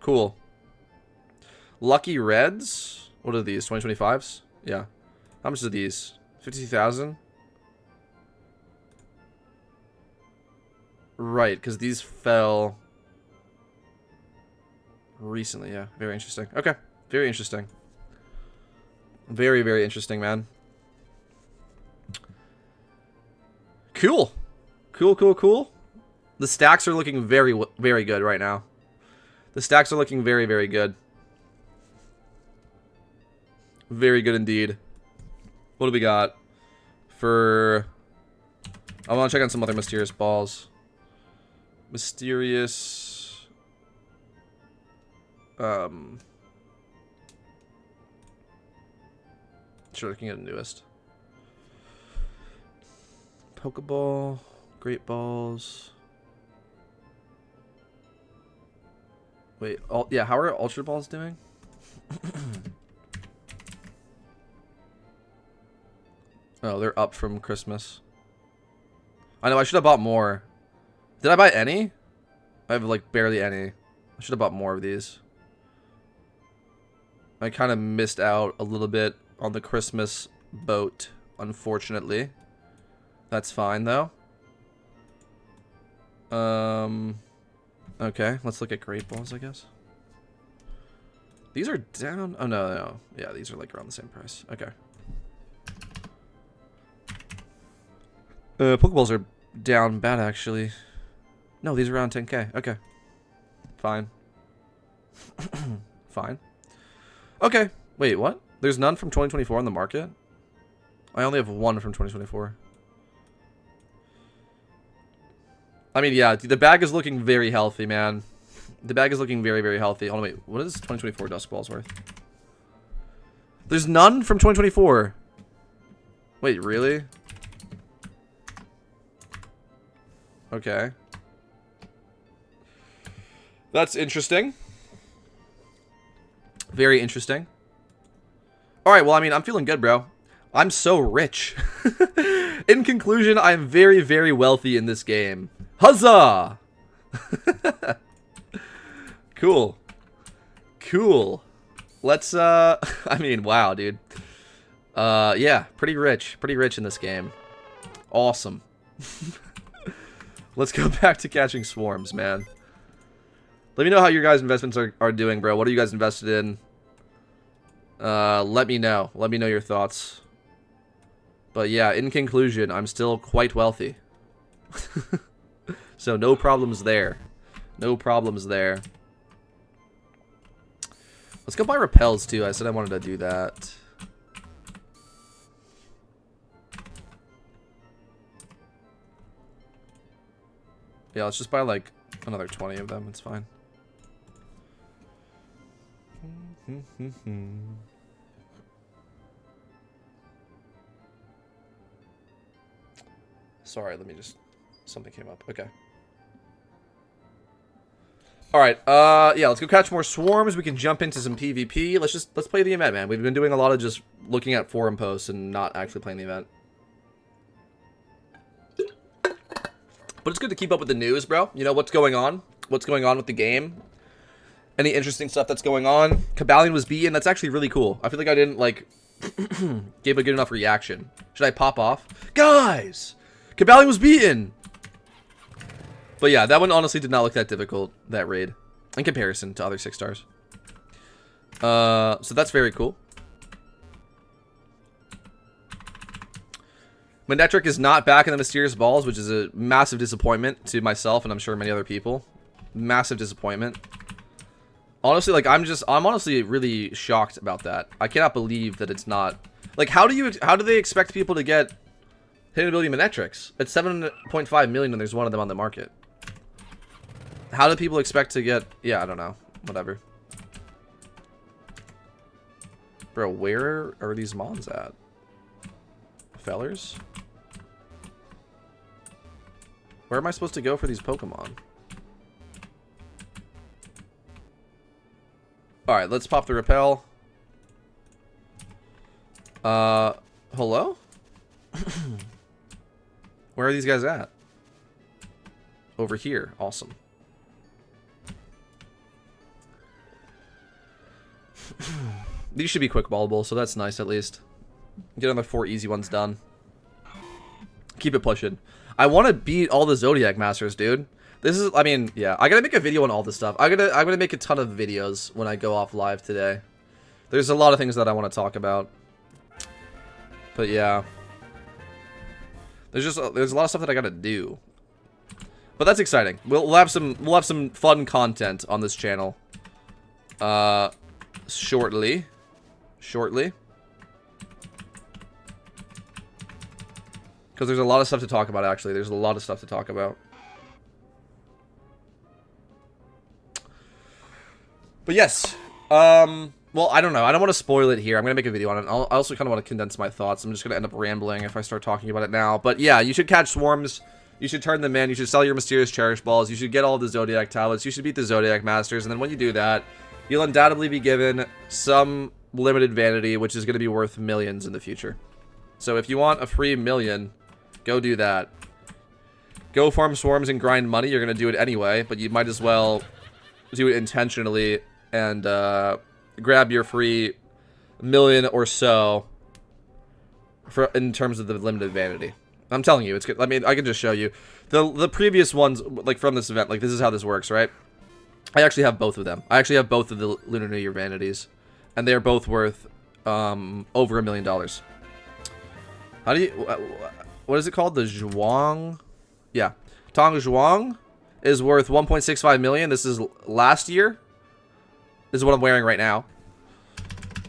Cool. Lucky Reds? What are these? 2025s? Yeah. How much are these? 52,000? Right, because these fell recently. Yeah, very interesting. Okay, very interesting. Very, very interesting, man. Cool. Cool, cool, cool. The stacks are looking very, very good right now. The stacks are looking very, very good. Very good indeed. What do we got? For... I want to check on some other mysterious balls. Mysterious... Sure, I can get the newest. Pokeball. Great balls. Wait, yeah, how are Ultra Balls doing? Oh, they're up from Christmas. I know, I should have bought more. Did I buy any? I have, like, barely any. I should have bought more of these. I kind of missed out a little bit on the Christmas boat, unfortunately. That's fine, though. Okay, let's look at Great Balls, I guess. These are down. Oh, no, no. Yeah, these are, like, around the same price. Okay. Pokeballs are down bad, actually. No, these are around 10k. Okay. Fine. Fine. Okay. Wait, what? There's none from 2024 on the market? I only have one from 2024. I mean, yeah, the bag is looking very healthy, man. The bag is looking very, very healthy. Hold on, wait. What is 2024 Dusk Balls worth? There's none from 2024. Wait, really? Okay. That's interesting. Very interesting. Alright, well, I mean, I'm feeling good, bro. I'm so rich. In conclusion, I'm very, very wealthy in this game. Huzzah! Cool. Cool. Let's, I mean, wow, dude. Yeah, pretty rich. Pretty rich in this game. Awesome. Let's go back to catching swarms, man. Let me know how your guys' investments are doing, bro. What are you guys invested in? Let me know. Let me know your thoughts. But yeah, in conclusion, I'm still quite wealthy. So no problems there. No problems there. Let's go buy repels too. I said I wanted to do that. Yeah, let's just buy like another 20 of them. It's fine. Sorry, let me just... Something came up. Okay. Alright, yeah, let's go catch more swarms. We can jump into some PvP. Let's play the event, man. We've been doing a lot of just looking at forum posts and not actually playing the event. But it's good to keep up with the news, bro. You know, what's going on? What's going on with the game? Any interesting stuff that's going on? Cabalion was beaten. That's actually really cool. I feel like I didn't, like, give a good enough reaction. Should I pop off? Guys! Cabalion was beaten! But yeah, that one honestly did not look that difficult, that raid. In comparison to other 6 stars. So that's very cool. Manectric is not back in the Mysterious Balls, which is a massive disappointment to myself and I'm sure many other people. Massive disappointment. Honestly, like, I'm honestly really shocked about that. I cannot believe that it's not... Like, how do they expect people to get hidden ability Manectrics? It's 7.5 million and there's one of them on the market. How do people expect to get... Yeah, I don't know. Whatever. Bro, where are these mons at? Fellers? Where am I supposed to go for these Pokemon? Alright, let's pop the repel. Hello? Where are these guys at? Over here. Awesome. These should be quick ballable, so that's nice at least. Get another 4 easy ones done. Keep it pushing. I want to beat all the Zodiac Masters, dude. This is, I mean, yeah. I gotta make a video on all this stuff. I'm gonna make a ton of videos when I go off live today. There's a lot of things that I want to talk about. But yeah. There's a lot of stuff that I gotta do. But that's exciting. We'll have some fun content on this channel. Shortly. Because there's a lot of stuff to talk about, actually. There's a lot of stuff to talk about. But yes. Well, I don't know. I don't want to spoil it here. I'm going to make a video on it. I also kind of want to condense my thoughts. I'm just going to end up rambling if I start talking about it now. But yeah, you should catch swarms. You should turn them in. You should sell your mysterious cherish balls. You should get all the Zodiac tablets. You should beat the Zodiac Masters. And then when you do that, you'll undoubtedly be given some limited vanity, which is going to be worth millions in the future. So if you want a free million, go do that. Go farm swarms and grind money. You're going to do it anyway, but you might as well do it intentionally and grab your free million or so in terms of the limited vanity. I'm telling you, it's good. I mean, I can just show you. The previous ones, like from this event, like this is how this works, right? I actually have both of them. I actually have both of the Lunar New Year vanities. And they're both worth over $1 million. How do you... What is it called? The Zhuang? Yeah. Tong Zhuang is worth 1.65 million. This is last year. This is what I'm wearing right now.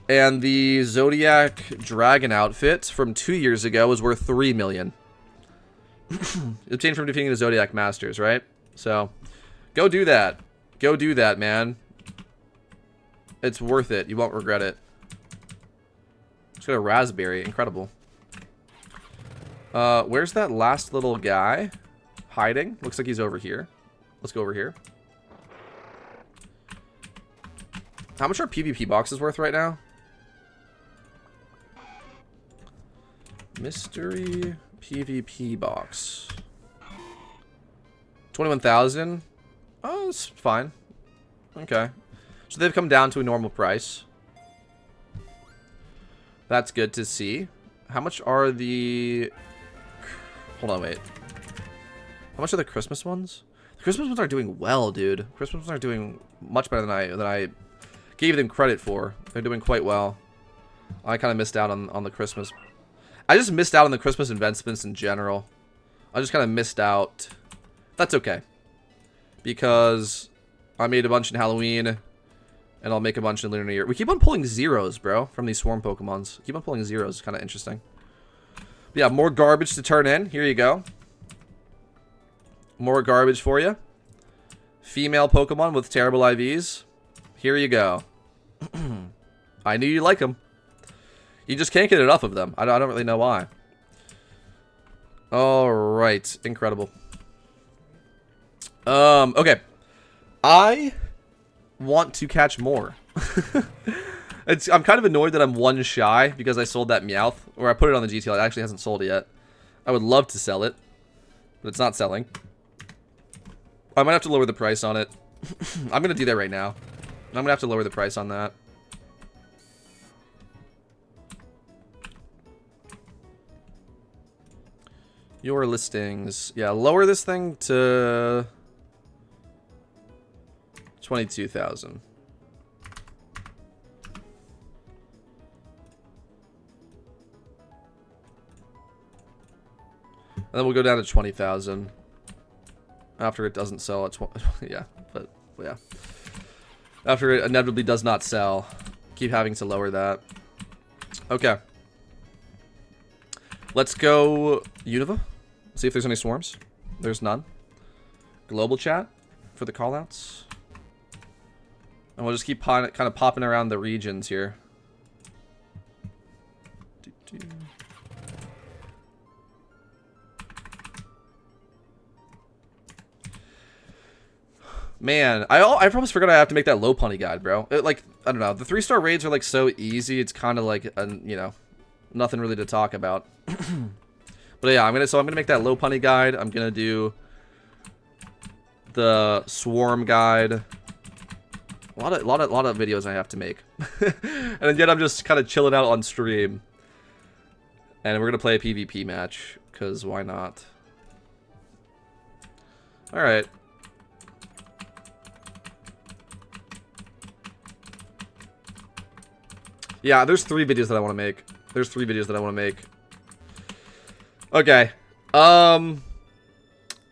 And the Zodiac Dragon outfit from 2 years ago was worth 3 million. Obtained from defeating the Zodiac Masters, right? So, go do that. Go do that, man. It's worth it. You won't regret it. Just got a raspberry. Incredible. Where's that last little guy? Hiding? Looks like he's over here. Let's go over here. How much are PvP boxes worth right now? Mystery PvP box. 21,000. Oh, that's fine. Okay. So they've come down to a normal price. That's good to see. How much are the... Hold on, wait. How much are the Christmas ones? The Christmas ones are doing well, dude. Christmas ones are doing much better than I gave them credit for. They're doing quite well. I kind of missed out on the Christmas. I just missed out on the Christmas investments in general. I just kind of missed out. That's okay. Because I made a bunch in Halloween. And I'll make a bunch in Lunar New Year. We keep on pulling zeros, bro, from these swarm Pokemons. Keep on pulling zeros. It's kind of interesting. But yeah, more garbage to turn in. Here you go. More garbage for you. Female Pokemon with terrible IVs. Here you go. I knew you like them. You just can't get enough of them. I don't really know why. Alright. Incredible. Okay. I want to catch more. I'm kind of annoyed that I'm one shy because I sold that Meowth. Or I put it on the GTL. It actually hasn't sold yet. I would love to sell it. But it's not selling. I might have to lower the price on it. I'm going to do that right now. I'm going to have to lower the price on that. Your listings. Yeah, lower this thing to 22,000. And then we'll go down to 20,000 after it doesn't sell at 20. Yeah, but yeah. After it inevitably does not sell, keep having to lower that. Okay. Let's go Unova. See if there's any swarms. There's none. Global chat for the callouts. And we'll just keep kind of popping around the regions here. Man, I almost forgot I have to make that Lopunny guide, bro. Like, I don't know. The 3-star raids are like so easy. It's kind of like, you know, nothing really to talk about. But yeah, I'm gonna make that Lopunny guide. I'm gonna do the swarm guide. A lot of videos I have to make. And yet I'm just kind of chilling out on stream. And we're going to play a PvP match, because why not? Alright. Yeah, there's 3 videos that I want to make. There's 3 videos that I want to make. Okay.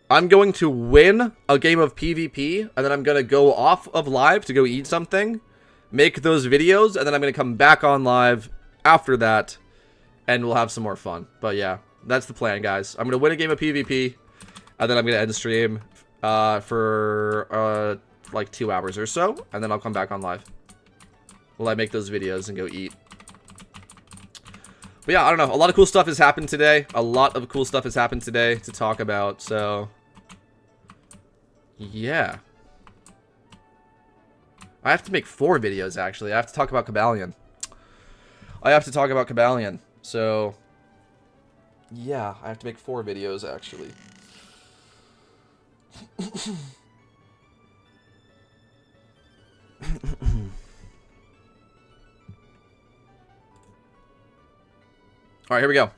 I'm going to win a game of PvP, and then I'm going to go off of live to go eat something, make those videos, and then I'm going to come back on live after that, and we'll have some more fun. But yeah, that's the plan, guys. I'm going to win a game of PvP, and then I'm going to end the stream for like 2 hours or so, and then I'll come back on live. Will I make those videos and go eat? But yeah, I don't know. A lot of cool stuff has happened today. A lot of cool stuff has happened today to talk about, so... yeah. I have to make 4 videos, actually. I have to talk about Cabalion. So... yeah, I have to make 4 videos, actually. Alright, here we go.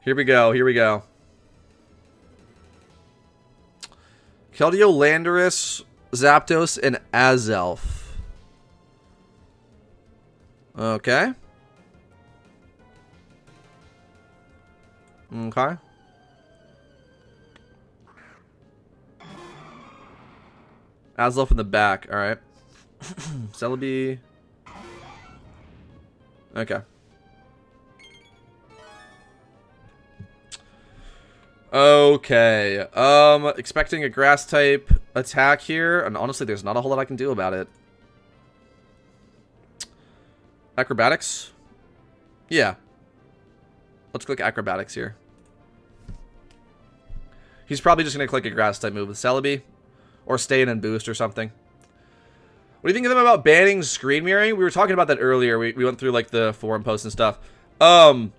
Here we go. Keldeo, Landorus, Zapdos, and Azelf. Okay. Okay. Azelf in the back, alright. Celebi. Okay. Okay. Expecting a grass type attack here, and honestly there's not a whole lot I can do about it. Acrobatics? Yeah. Let's click acrobatics here. He's probably just gonna click a grass type move with Celebi. Or stay in and boost or something. What do you think of them about banning screen mirroring? We were talking about that earlier. We went through like the forum posts and stuff. Oh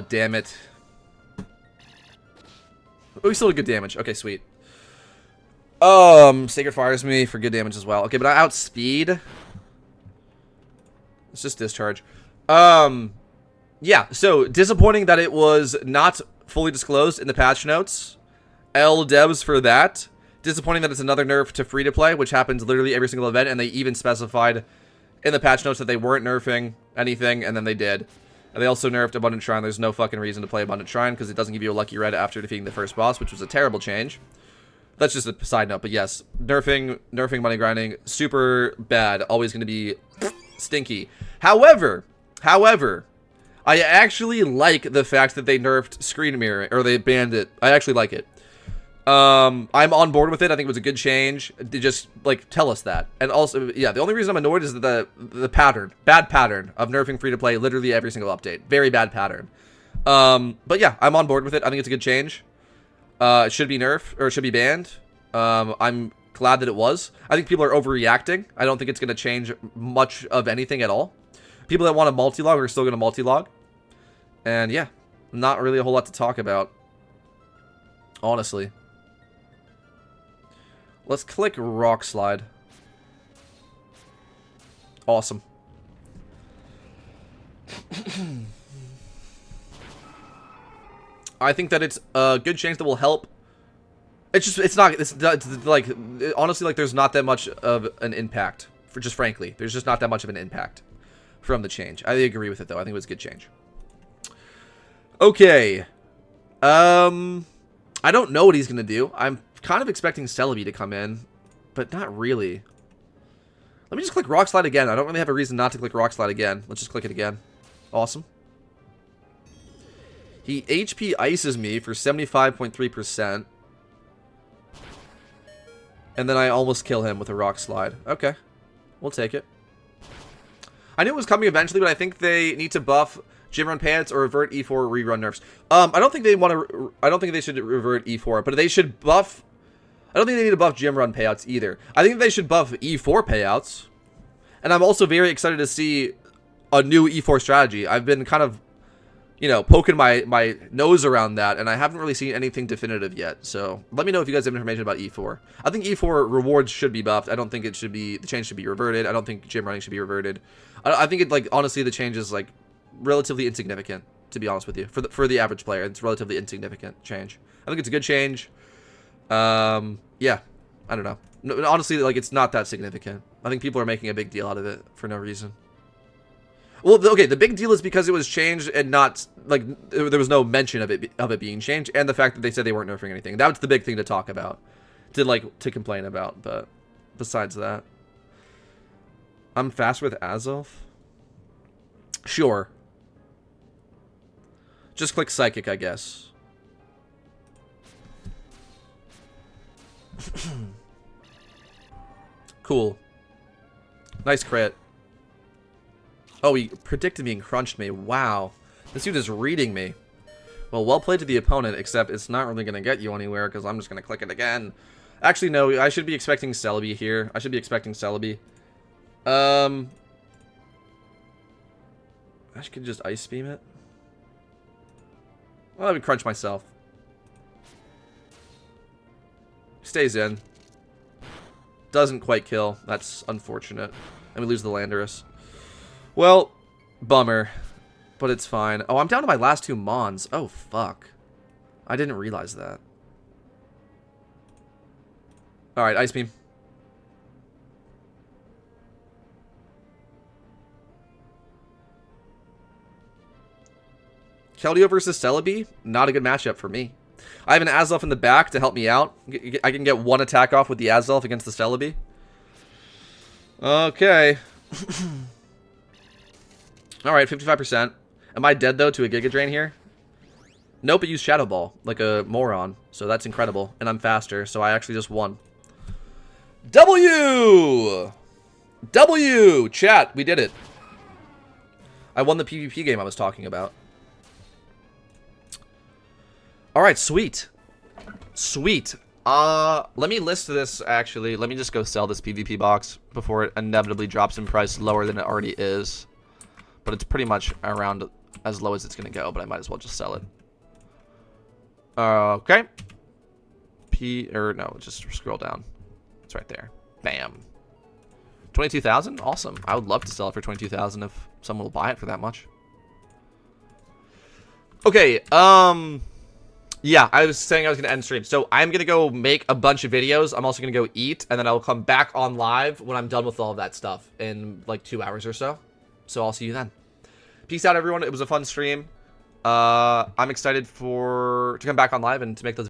damn it. Oh, he still did good damage. Okay, sweet. Sacred Fires me for good damage as well. Okay, but I outspeed. It's just discharge. Yeah, so disappointing that it was not fully disclosed in the patch notes. L devs for that. Disappointing that it's another nerf to free-to-play, which happens literally every single event, and they even specified in the patch notes that they weren't nerfing anything, and then they did. And they also nerfed Abundant Shrine. There's no fucking reason to play Abundant Shrine, because it doesn't give you a lucky red after defeating the first boss, which was a terrible change. That's just a side note, but yes, nerfing money grinding, super bad, always going to be stinky. However, I actually like the fact that they nerfed screen mirroring, or they banned it. I actually like it. I'm on board with it. I think it was a good change. They just, like, tell us that. And also, yeah, the only reason I'm annoyed is that the bad pattern of nerfing free-to-play literally every single update. Very bad pattern. But yeah, I'm on board with it. I think it's a good change. It should be nerfed, or it should be banned. I'm glad that it was. I think people are overreacting. I don't think it's going to change much of anything at all. People that want to multi-log are still going to multi-log. And yeah, not really a whole lot to talk about. Honestly. Let's click Rock Slide. Awesome. I think that it's a good change that will help. It's like, honestly, like, there's not that much of an impact. Frankly, there's just not that much of an impact from the change. I agree with it, though. I think it was a good change. Okay. I don't know what he's going to do. I'm kind of expecting Celebi to come in, but not really. Let me just click Rock Slide again. I don't really have a reason not to click Rock Slide again. Let's just click it again. Awesome. He HP ices me for 75.3%. And then I almost kill him with a Rock Slide. Okay. We'll take it. I knew it was coming eventually, but I think they need to buff Gym Run payouts or revert E4 rerun nerfs. I don't think they want to. I don't think they should revert E4, but they should buff. I don't think they need to buff Gym Run payouts either. I think they should buff E4 payouts. And I'm also very excited to see a new E4 strategy. I've been kind of, you know, poking my nose around that, and I haven't really seen anything definitive yet. So let me know if you guys have information about E4. I think E4 rewards should be buffed. I don't think it should be, the change should be reverted. I don't think gym running should be reverted. I think it, like, honestly, the change is, like, relatively insignificant, to be honest with you. For the average player, it's relatively insignificant change. I think it's a good change. Yeah, I don't know. No, honestly, like, it's not that significant. I think people are making a big deal out of it for no reason. Well, okay, the big deal is because it was changed and not, like, there was no mention of it being changed, and the fact that they said they weren't nerfing anything. That was the big thing to talk about, to complain about, but besides that. I'm fast with Azelf? Sure. Just click Psychic, I guess. Cool. Nice crit. Oh, he predicted me and crunched me. Wow. This dude is reading me. Well played to the opponent, except it's not really going to get you anywhere, because I'm just going to click it again. Actually, no, I should be expecting Celebi here. I should be expecting Celebi. I could just Ice Beam it. Well, let me crunch myself. Stays in. Doesn't quite kill. That's unfortunate. And we lose the Landorus. Well, bummer. But it's fine. Oh, I'm down to my last 2 Mons. Oh, fuck. I didn't realize that. Alright, Ice Beam. Keldeo versus Celebi? Not a good matchup for me. I have an Azelf in the back to help me out. I can get 1 attack off with the Azelf against the Celebi. Okay. Alright, 55%. Am I dead, though, to a Giga Drain here? Nope, it used Shadow Ball, like a moron. So that's incredible. And I'm faster, so I actually just won. W! W! Chat, we did it. I won the PvP game I was talking about. Alright, sweet. Sweet. Let me list this, actually. Let me just go sell this PvP box before it inevitably drops in price lower than it already is. But it's pretty much around as low as it's going to go, but I might as well just sell it. Okay. Just scroll down. It's right there. Bam. 22,000? Awesome. I would love to sell it for 22,000 if someone will buy it for that much. Okay, yeah, I was saying I was going to end stream. So I'm going to go make a bunch of videos. I'm also going to go eat, and then I'll come back on live when I'm done with all of that stuff in like 2 hours or so. So I'll see you then. Peace out, everyone. It was a fun stream. I'm excited to come back on live and to make those